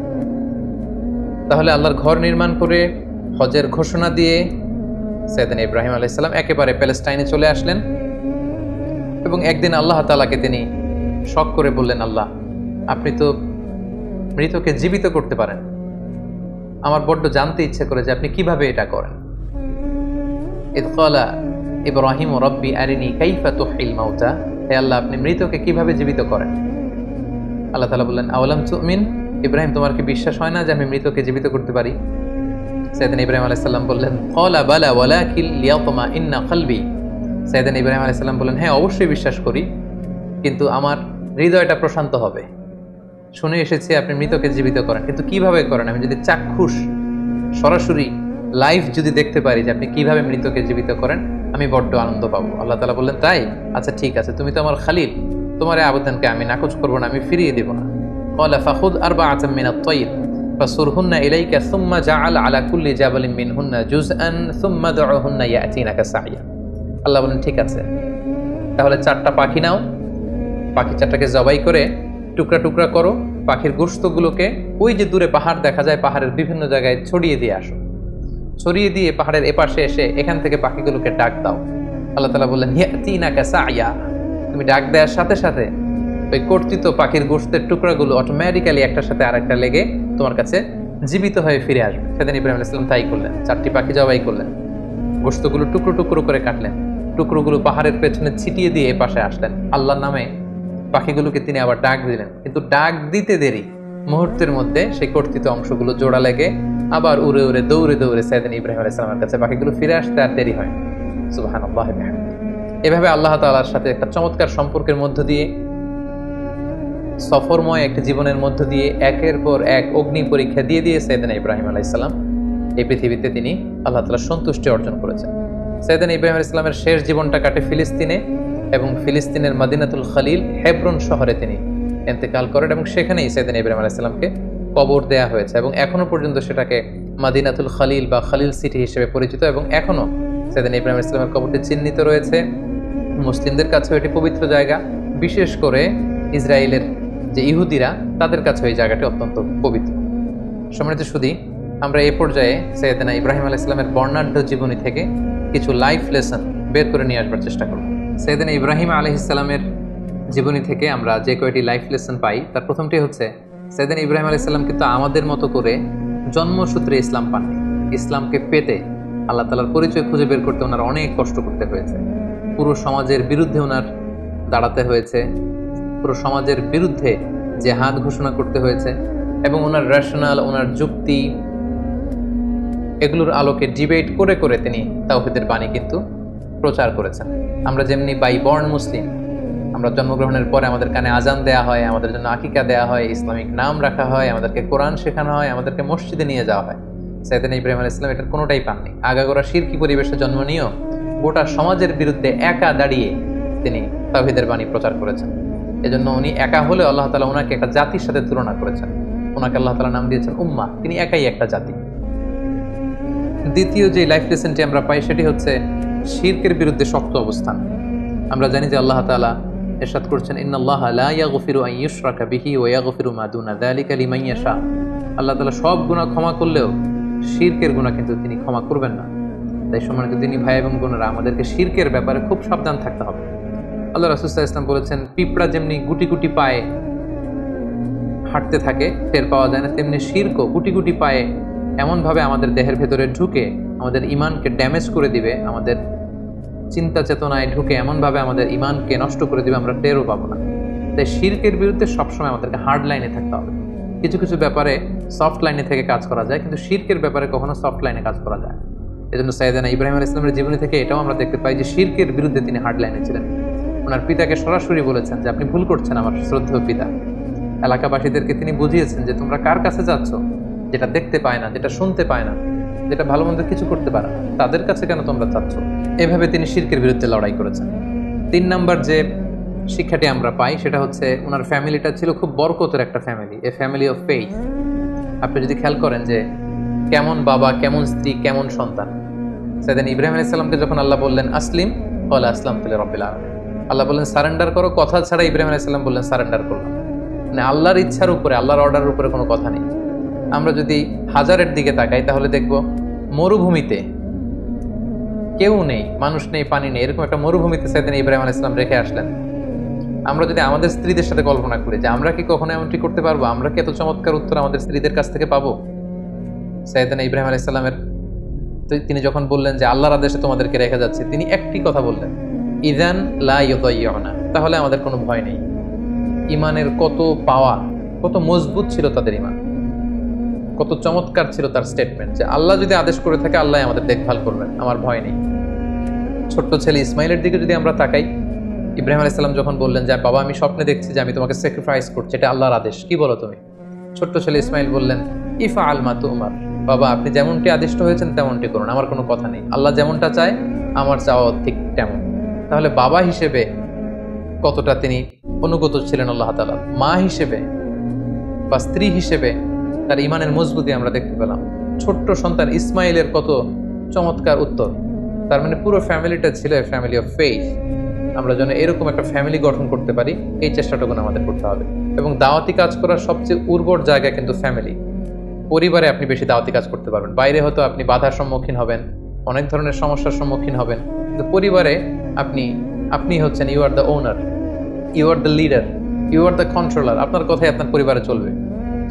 Speaker 1: তাহলে আল্লাহর ঘর নির্মাণ করে হজের ঘোষণা দিয়ে সাইয়েদনা ইব্রাহিম আলাইহিস সালাম একেবারে প্যালেস্টাইনে চলে আসলেন। এবং একদিন আল্লাহ তাআলাকে তিনি শক করে বললেন, আল্লাহ, আপনি তো মৃতকে জীবিত করতে পারেন, আমার বড্ড জানতে ইচ্ছে করে যে আপনি কিভাবে এটা করেন। ইয ক্বালা ইব্রাহিম রাব্বি আরিনি কাইফা তুহয়িল মাউতা। হে আল্লাহ, আপনি মৃতকে কিভাবে জীবিত করেন? আল্লাহ তাআলা বললেন, আওয়ালাম তুমিন, ইব্রাহিম, তোমার কি বিশ্বাস হয় না যে আমি মৃতকে জীবিত করতে পারি? সাইয়েদনা ইব্রাহিম আলাইহিস সালাম বললেন, ক্বালা বালা ওয়ালাকিন লিয়াতমাইন্না কলবি। সাইয়েদনা ইব্রাহিম আলাইহিস সালাম বললেন, হ্যাঁ, অবশ্যই বিশ্বাস করি, কিন্তু আমার হৃদয়টা প্রশান্ত হবে। শুনে এসেছি আপনি মৃতকে জীবিত করেন, কিন্তু কিভাবে করেন? আমি যদি চাক্ষুষ সরাসরি লাইভ যদি দেখতে পারি যে আপনি কিভাবে মৃতকে জীবিত করেন, আমি বড্ড আনন্দ পাবো। আল্লাহ তাআলা বললেন, তাই? আচ্ছা, ঠিক আছে, তুমি তো আমার খালিল, তোমার এই আবেদনকে আমি নাকচ করবো না, আমি ফিরিয়ে দেব না। ক্বালা ফাখুদ আরবাআতাম মিনাত তায়র ফাসুরহুন্না ইলাইকা সুম্মা জাআল আলা কুল্লি জাবালিন মিনহুন্না জুজআন সুম্মা দুউহুন্না ইয়াতিনাকা সাইয়া। আল্লাহ বলেন, ঠিক আছে, তাহলে 4টা পাখি নাও, পাখি 4টাকে জবাই করে টুকরা টুকরা করো, পাখির গোশতগুলোকে ওই যে দূরে পাহাড় দেখা যায়, পাহাড়ের বিভিন্ন জায়গায় ছড়িয়ে দিয়ে আসো, ছড়িয়ে দিয়ে পাহাড়ের এপাশে এসে এখান থেকে পাখিগুলোকে ডাক দাও। আল্লাহ তাআলা বললেন, ইয়াতিনাকা সাইয়া, তুমি ডাক দেওয়ার সাথে সাথে ওই কর্তৃত পাখির গোশতের টুকরাগুলো অটোমেটিক্যালি একটার সাথে আরেকটা লেগে তোমার কাছে জীবিত হয়ে ফিরে আসবে। সেদিন ইব্রাহিম আলাইহিস সালাম তাই করলেন, 4টি পাখি জবাই করলেন, গোশতগুলো টুকরো টুকরো করে কাটলেন, টুকরোগুলো পাহাড়ের পেছনে ছিটিয়ে দিয়ে এপাশে আসলেন। আল্লাহর নামে পাখিগুলোকে তিনি আবার ডাক দিলেন, কিন্তু ডাক দিতে দেরি, মুহূর্তের মধ্যে সেই কর্তৃত অংশগুলো জোড়া লেগে আবার উড়ে উড়ে দৌড়ে দৌড়ে সাইয়েদনা ইব্রাহিম আলাইহিস সালামের কাছে পাখিগুলো ফিরে আসতে আর দেরি হয়। সুবহানাল্লাহি ওয়া বিহামদিহি। এভাবে আল্লাহ তাআলার সাথে একটা চমৎকার সম্পর্কের মধ্য দিয়ে, সফরময় একটা জীবনের মধ্য দিয়ে একের পর এক অগ্নি পরীক্ষা দিয়ে দিয়ে সাইয়েদনা ইব্রাহিম আলাইহিস সালাম এই পৃথিবীতে তিনি আল্লাহ তাআলার সন্তুষ্টি অর্জন করেছেন। সাইয়েদনা ইব্রাহিম আলাইহিস সালামের শেষ জীবনটা কাটে ফিলিস্তিনে, এবং ফিলিস্তিনের মদিনাতুল খলিল হেব্রন শহরে তিনি ইন্তেকাল করেন, এবং সেখানেই সাইয়েদনা ইব্রাহিম আলাইহিস সালামকে কবর দেয়া হয়েছে, এবং এখনো পর্যন্ত সেটাকে মদিনাতুল খলিল বা খলিল সিটি হিসেবে পরিচিত, এবং এখনো সাইয়েদনা ইব্রাহিম আলাইহিস সালামের কবরটি চিহ্নিত রয়েছে। মুসলিমদের কাছেও এটি পবিত্র জায়গা, বিশেষ করে ইসরায়েলের যে ইহুদিরা, তাদের কাছে এই জায়গাটি অত্যন্ত পবিত্র। সম্মানিত সুধী, আমরা এই পর্যায়ে সাইয়েদনা ইব্রাহিম আলাইহিস সালামের বর্ণাঢ্য জীবনী থেকে কিছু লাইফ লেসন বের করে নিয়ে আসবার চেষ্টা করব। সাইয়েদনা ইব্রাহিম আলাইহিস সালামের জীবনী থেকে আমরা যে কয়টি লাইফ লেসন পাই, তার প্রথমটি হচ্ছে, সাইয়েদনা ইব্রাহিম আলাইহিস সালাম কিন্তু আমাদের মতো করে জন্মসূত্রে ইসলাম পাননি। ইসলামকে পেতে আল্লাহ তাআলার পরিচয় খুঁজে বের করতে ওনার অনেক কষ্ট করতে হয়েছে, পুরো সমাজের বিরুদ্ধে ওনার দাঁড়াতে হয়েছে, পুরো সমাজের বিরুদ্ধে জিহাদ ঘোষণা করতে হয়েছে, এবং ওনার রেশনাল, ওনার যুক্তি, এগুলোর আলোকে ডিবেট করে করে তিনি তাওহীদের বাণী কিন্তু প্রচার করেছেন। আমরা যেমনি বাই বর্ন মুসলিম, আমরা জন্মগ্রহণের পরে আমাদের কানে আজান দেয়া হয়, আমাদের জন্য আকিকা দেয়া হয়, ইসলামিক নাম রাখা হয়, আমাদেরকে কোরআন শেখানো হয়, আমাদেরকে মসজিদে নিয়ে যাওয়া হয়। সাইয়েদনা ইব্রাহিম আলাইহিস সালাম এটার কোনোটাই পাননি। আগাগোড়া শিরকি পরিবেশে জন্ম নিয়েও গোটা সমাজের বিরুদ্ধে একা দাঁড়িয়ে তিনি তাওহীদের বাণী প্রচার করেছেন। এজন্য উনি একা হলে আল্লাহ তাআলা ওনাকে একটা জাতির সাথে তুলনা করেছেন, ওনাকে আল্লাহ তাআলা নাম দিয়েছেন উম্মাহ, তিনি একাই একটা জাতি। দ্বিতীয় যে লাইফ লেসনটি আমরা পাই সেটি হচ্ছে শিরকের বিরুদ্ধে শক্ত অবস্থান। আমরা জানি যে আল্লাহ তাআলা ইরশাদ করছেন, ইন্নাল্লাহা লা ইয়াগফিরু আন ইউশরাকা বিহি ওয়া ইয়াগফিরু মা দুনা যালিকা লিমান ইয়াশা। আল্লাহ তাআলা সব গুনাহ ক্ষমা করলেও শিরকের গুনাহ কিন্তু তিনি ক্ষমা করবেন না। তাই সম্মানিত দিনী ভাই এবং বোনেরা, আমাদেরকে শিরকের ব্যাপারে খুব সাবধান থাকতে হবে। আল্লাহ রাসূল সাল্লাল্লাহু আলাইহি ওয়াসাল্লাম বলেছেন, পিঁপড়া যেমনি গুটি গুটি পায়ে হাঁটতে থাকে, টের পাওয়া যায় না, তেমনি শিরকও গুটি গুটি পায়ে এমনভাবে আমাদের দেহের ভেতরে ঢুকে আমাদের ইমানকে ড্যামেজ করে দিবে, আমাদের চিন্তা চেতনায় ঢুকে এমনভাবে আমাদের ইমানকে নষ্ট করে দিবে, আমরা টেরও পাবো না। তাই শিরকের বিরুদ্ধে সবসময় আমাদেরকে হার্ড লাইনে থাকতে হবে। কিছু কিছু ব্যাপারে সফট লাইনে থেকে কাজ করা যায়, কিন্তু শিরকের ব্যাপারে কখনো সফট লাইনে কাজ করা যায়। এজন্য সাইয়েদনা ইব্রাহিম আলাইহিস সালামের জীবনী থেকে এটাও আমরা দেখতে পাই যে শিরকের বিরুদ্ধে তিনি হার্ড লাইনে ছিলেন। ওনার পিতাকে সরাসরি বলেছেন যে আপনি ভুল করছেন আমার শ্রদ্ধেয় পিতা। এলাকাবাসীদেরকে তিনি বুঝিয়েছেন যে তোমরা কার কাছে যাচ্ছ, যেটা দেখতে পায় না, যেটা শুনতে পায় না, যেটা ভালো মন্দ কিছু করতে পারে, তাদের কাছে কেন তোমরা চাচ্ছ? এভাবে তিনি শিরকের বিরুদ্ধে লড়াই করেছেন। 3 নাম্বার যে শিক্ষাটি আমরা পাই সেটা হচ্ছে ওনার ফ্যামিলিটা ছিল খুব বরকতের একটা family, A family of faith. আপনি যদি খেয়াল করেন যে কেমন বাবা, কেমন স্ত্রী, কেমন সন্তান। সাইয়েদনা ইব্রাহিম আলাইহিস সালামকে যখন আল্লাহ বললেন আসলিম, ক্বালা আসলামতু লিরাব্বিল আলামিন, আল্লাহ বললেন সারেন্ডার করো, কথা ছাড়া ইব্রাহিম আলাইহিস সালাম বললেন সারেন্ডার করলাম। মানে আল্লাহর ইচ্ছার উপরে, আল্লাহর অর্ডারের উপরে কোনো কথা নেই। আমরা যদি হাজারের দিকে তাকাই তাহলে দেখব মরুভূমিতে কেউ নেই, মানুষ নেই, পানি নেই, এরকম একটা মরুভূমিতে সাইয়েদনা ইব্রাহিম আলাইহিস সালাম রেখে আসলেন। আমরা যদি আমাদের স্ত্রীদের সাথে কল্পনা করি যে আমরা কি কখনো এমনটি করতে পারবো, আমরা কি এত চমৎকার উত্তর আমাদের স্ত্রীদের কাছ থেকে পাবো? সাইয়েদনা ইব্রাহিম আলাইহিস সালামের তিনি যখন বললেন যে আল্লাহর আদেশে তোমাদেরকে রেখে যাচ্ছে, তিনি একটি কথা বললেন, ইযান লা ইউদাইয়ুনা, তাহলে আমাদের কোনো ভয় নেই। ইমানের কত পাওয়ার, কত মজবুত ছিল তাদের ইমান, কত চমৎকার ছিল তার স্টেটমেন্ট যে আল্লাহ যদি আদেশ করে থাকে আল্লাহ আমাদের দেখভাল করবেন, আমার ভয় নেই। ছোট্ট ছেলে ইসমাইলের দিকে যদি আমরা তাকাই, ইব্রাহিম আলাইহিস সালাম যখন বললেন যে বাবা আমি স্বপ্নে দেখছি যে আমি তোমাকে স্যাক্রিফাইস করছি, এটা আল্লাহর আদেশ, কি বলো তুমি? ছোট্ট ছেলে ইসমাইল বললেন ইফআল মা তুমার, বাবা আপনি যেমনটি আদিষ্ট হয়েছেন তেমনটি করুন, আমার কোনো কথা নেই, আল্লাহ যেমনটা চায় আমার চাওয়া ঠিক তেমন। তাহলে বাবা হিসেবে কতটা তিনি অনুগত ছিলেন আল্লাহ তাআলার, মা হিসেবে বা স্ত্রী হিসেবে তার ইমানের মজবুতি আমরা দেখতে পেলাম। ছোট্ট সন্তান ইসমাইলের কত চমৎকার উত্তর। তার মানে পুরো ফ্যামিলিটা ছিল ফ্যামিলি অফ ফেইথ। আমরা যেন এরকম একটা ফ্যামিলি গঠন করতে পারি, এই চেষ্টাটুকু আমাদের করতে হবে। এবং দাওয়াতি কাজ করার সবচেয়ে উর্বর জায়গা কিন্তু ফ্যামিলি। পরিবারে আপনি বেশি দাওয়াতি কাজ করতে পারবেন, বাইরে হয়তো আপনি বাধার সম্মুখীন হবেন, অনেক ধরনের সমস্যার সম্মুখীন হবেন, কিন্তু পরিবারে আপনি হচ্ছেন you are the owner, you are the leader, you are the controller. আপনার কথাই আপনার পরিবারে চলবে।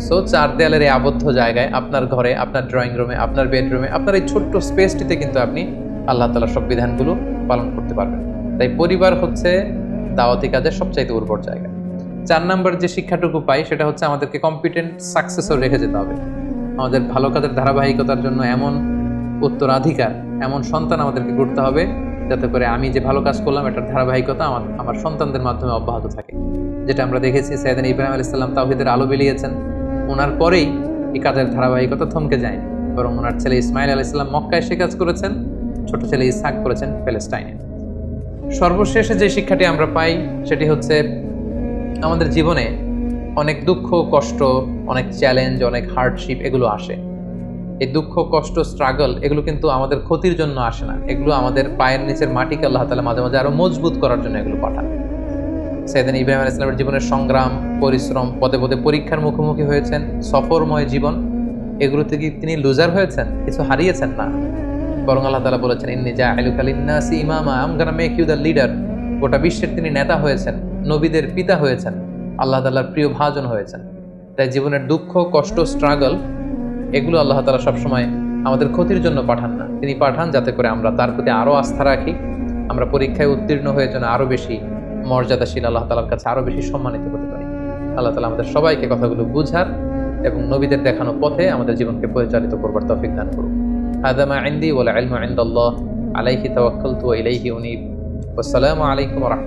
Speaker 1: সো 4 দেয়ালের এই আবদ্ধ জায়গায়, আপনার ঘরে, আপনার ড্রয়িং রুমে, আপনার বেডরুমে, আপনার এই ছোট্ট স্পেসটিতে কিন্তু আপনি আল্লাহ তাআলার সব বিধানগুলো পালন করতে পারবেন। তাই পরিবার হচ্ছে দাওয়াতি কাজের সবচাইতে উর্বর জায়গা। 4 নাম্বার যে শিক্ষাটুকু পাই সেটা হচ্ছে আমাদেরকে কম্পিটেন্ট সাকসেসর রেখে যেতে হবে। আমাদের ভালো কাজের ধারাবাহিকতার জন্য এমন উত্তরাধিকার, এমন সন্তান আমাদেরকে গড়তে হবে যাতে করে আমি যে ভালো কাজ করলাম এটার ধারাবাহিকতা আমার সন্তানদের মাধ্যমে অব্যাহত থাকে। যেটা আমরা দেখেছি সাইয়েদনা ইব্রাহিম আলাইহিস সালাম তাওহীদের আলো জ্বালিয়েছেন, ওনার পরেই এই কাজের ধারাবাহিকতা থমকে যায়নি, বরং ওনার ছেলে ইসমাইল আলাইহিস সালাম মক্কায় সে কাজ করেছেন, ছোট ছেলে ইসহাক করেছেন প্যালেস্টাইনে। সর্বশেষে যে শিক্ষাটি আমরা পাই সেটি হচ্ছে আমাদের জীবনে অনেক দুঃখ, কষ্ট, অনেক চ্যালেঞ্জ, অনেক হার্ডশিপ এগুলো আসে। এই দুঃখ, কষ্ট, স্ট্রাগল এগুলো কিন্তু আমাদের ক্ষতির জন্য আসে না, এগুলো আমাদের পায়ের নিচের মাটিকে আল্লাহ তাআলা মাঝে মাঝে আরো মজবুত করার জন্য এগুলো পাঠান। সাইয়েদনা ইব্রাহিম আলাইহিস সালামের জীবনের সংগ্রাম, পরিশ্রম, পদে পদে পরীক্ষার মুখোমুখি হয়েছেন, সফরময় জীবন, এগুলোতে কি তিনি লুজার হয়েছেন, কিছু হারিয়েছেন না? বরং আল্লাহ তাআলা বলেছেন ইন্নী জাইলুকা লিন-নাসি ইমামা, I am gonna make you the leader. গোটা বিশ্বের তিনি নেতা হয়েছেন, নবীদের পিতা হয়েছেন, আল্লাহ তাআলার প্রিয় ভাজন হয়েছেন। তাই জীবনের দুঃখ, কষ্ট, স্ট্রাগল এগুলো আল্লাহ তাআলা সবসময় আমাদের ক্ষতির জন্য পাঠান না, তিনি পাঠান যাতে করে আমরা তার প্রতি আরো আস্থা রাখি, আমরা পরীক্ষায় উত্তীর্ণ হয়ে যেন আরো বেশি মর্যাদাশীল, আল্লাহ তাআলার কাছে আরো বেশি সম্মানিত হতে পারি। আল্লাহ তাআলা আমাদের সবাইকে কথাগুলো বুঝার এবং নবীদের দেখানো পথে আমাদের জীবনকে পরিচালিত করবার তৌফিক দান করুন। হাযা মা ইনদি ওয়াল ইলমু ইনদাল্লাহ, আলাইহি তাওয়াক্কালতু ওয়া ইলাইহি উনীব। ওয়াসসালামু আলাইকুম ওয়া রাহমাতুল্লাহ।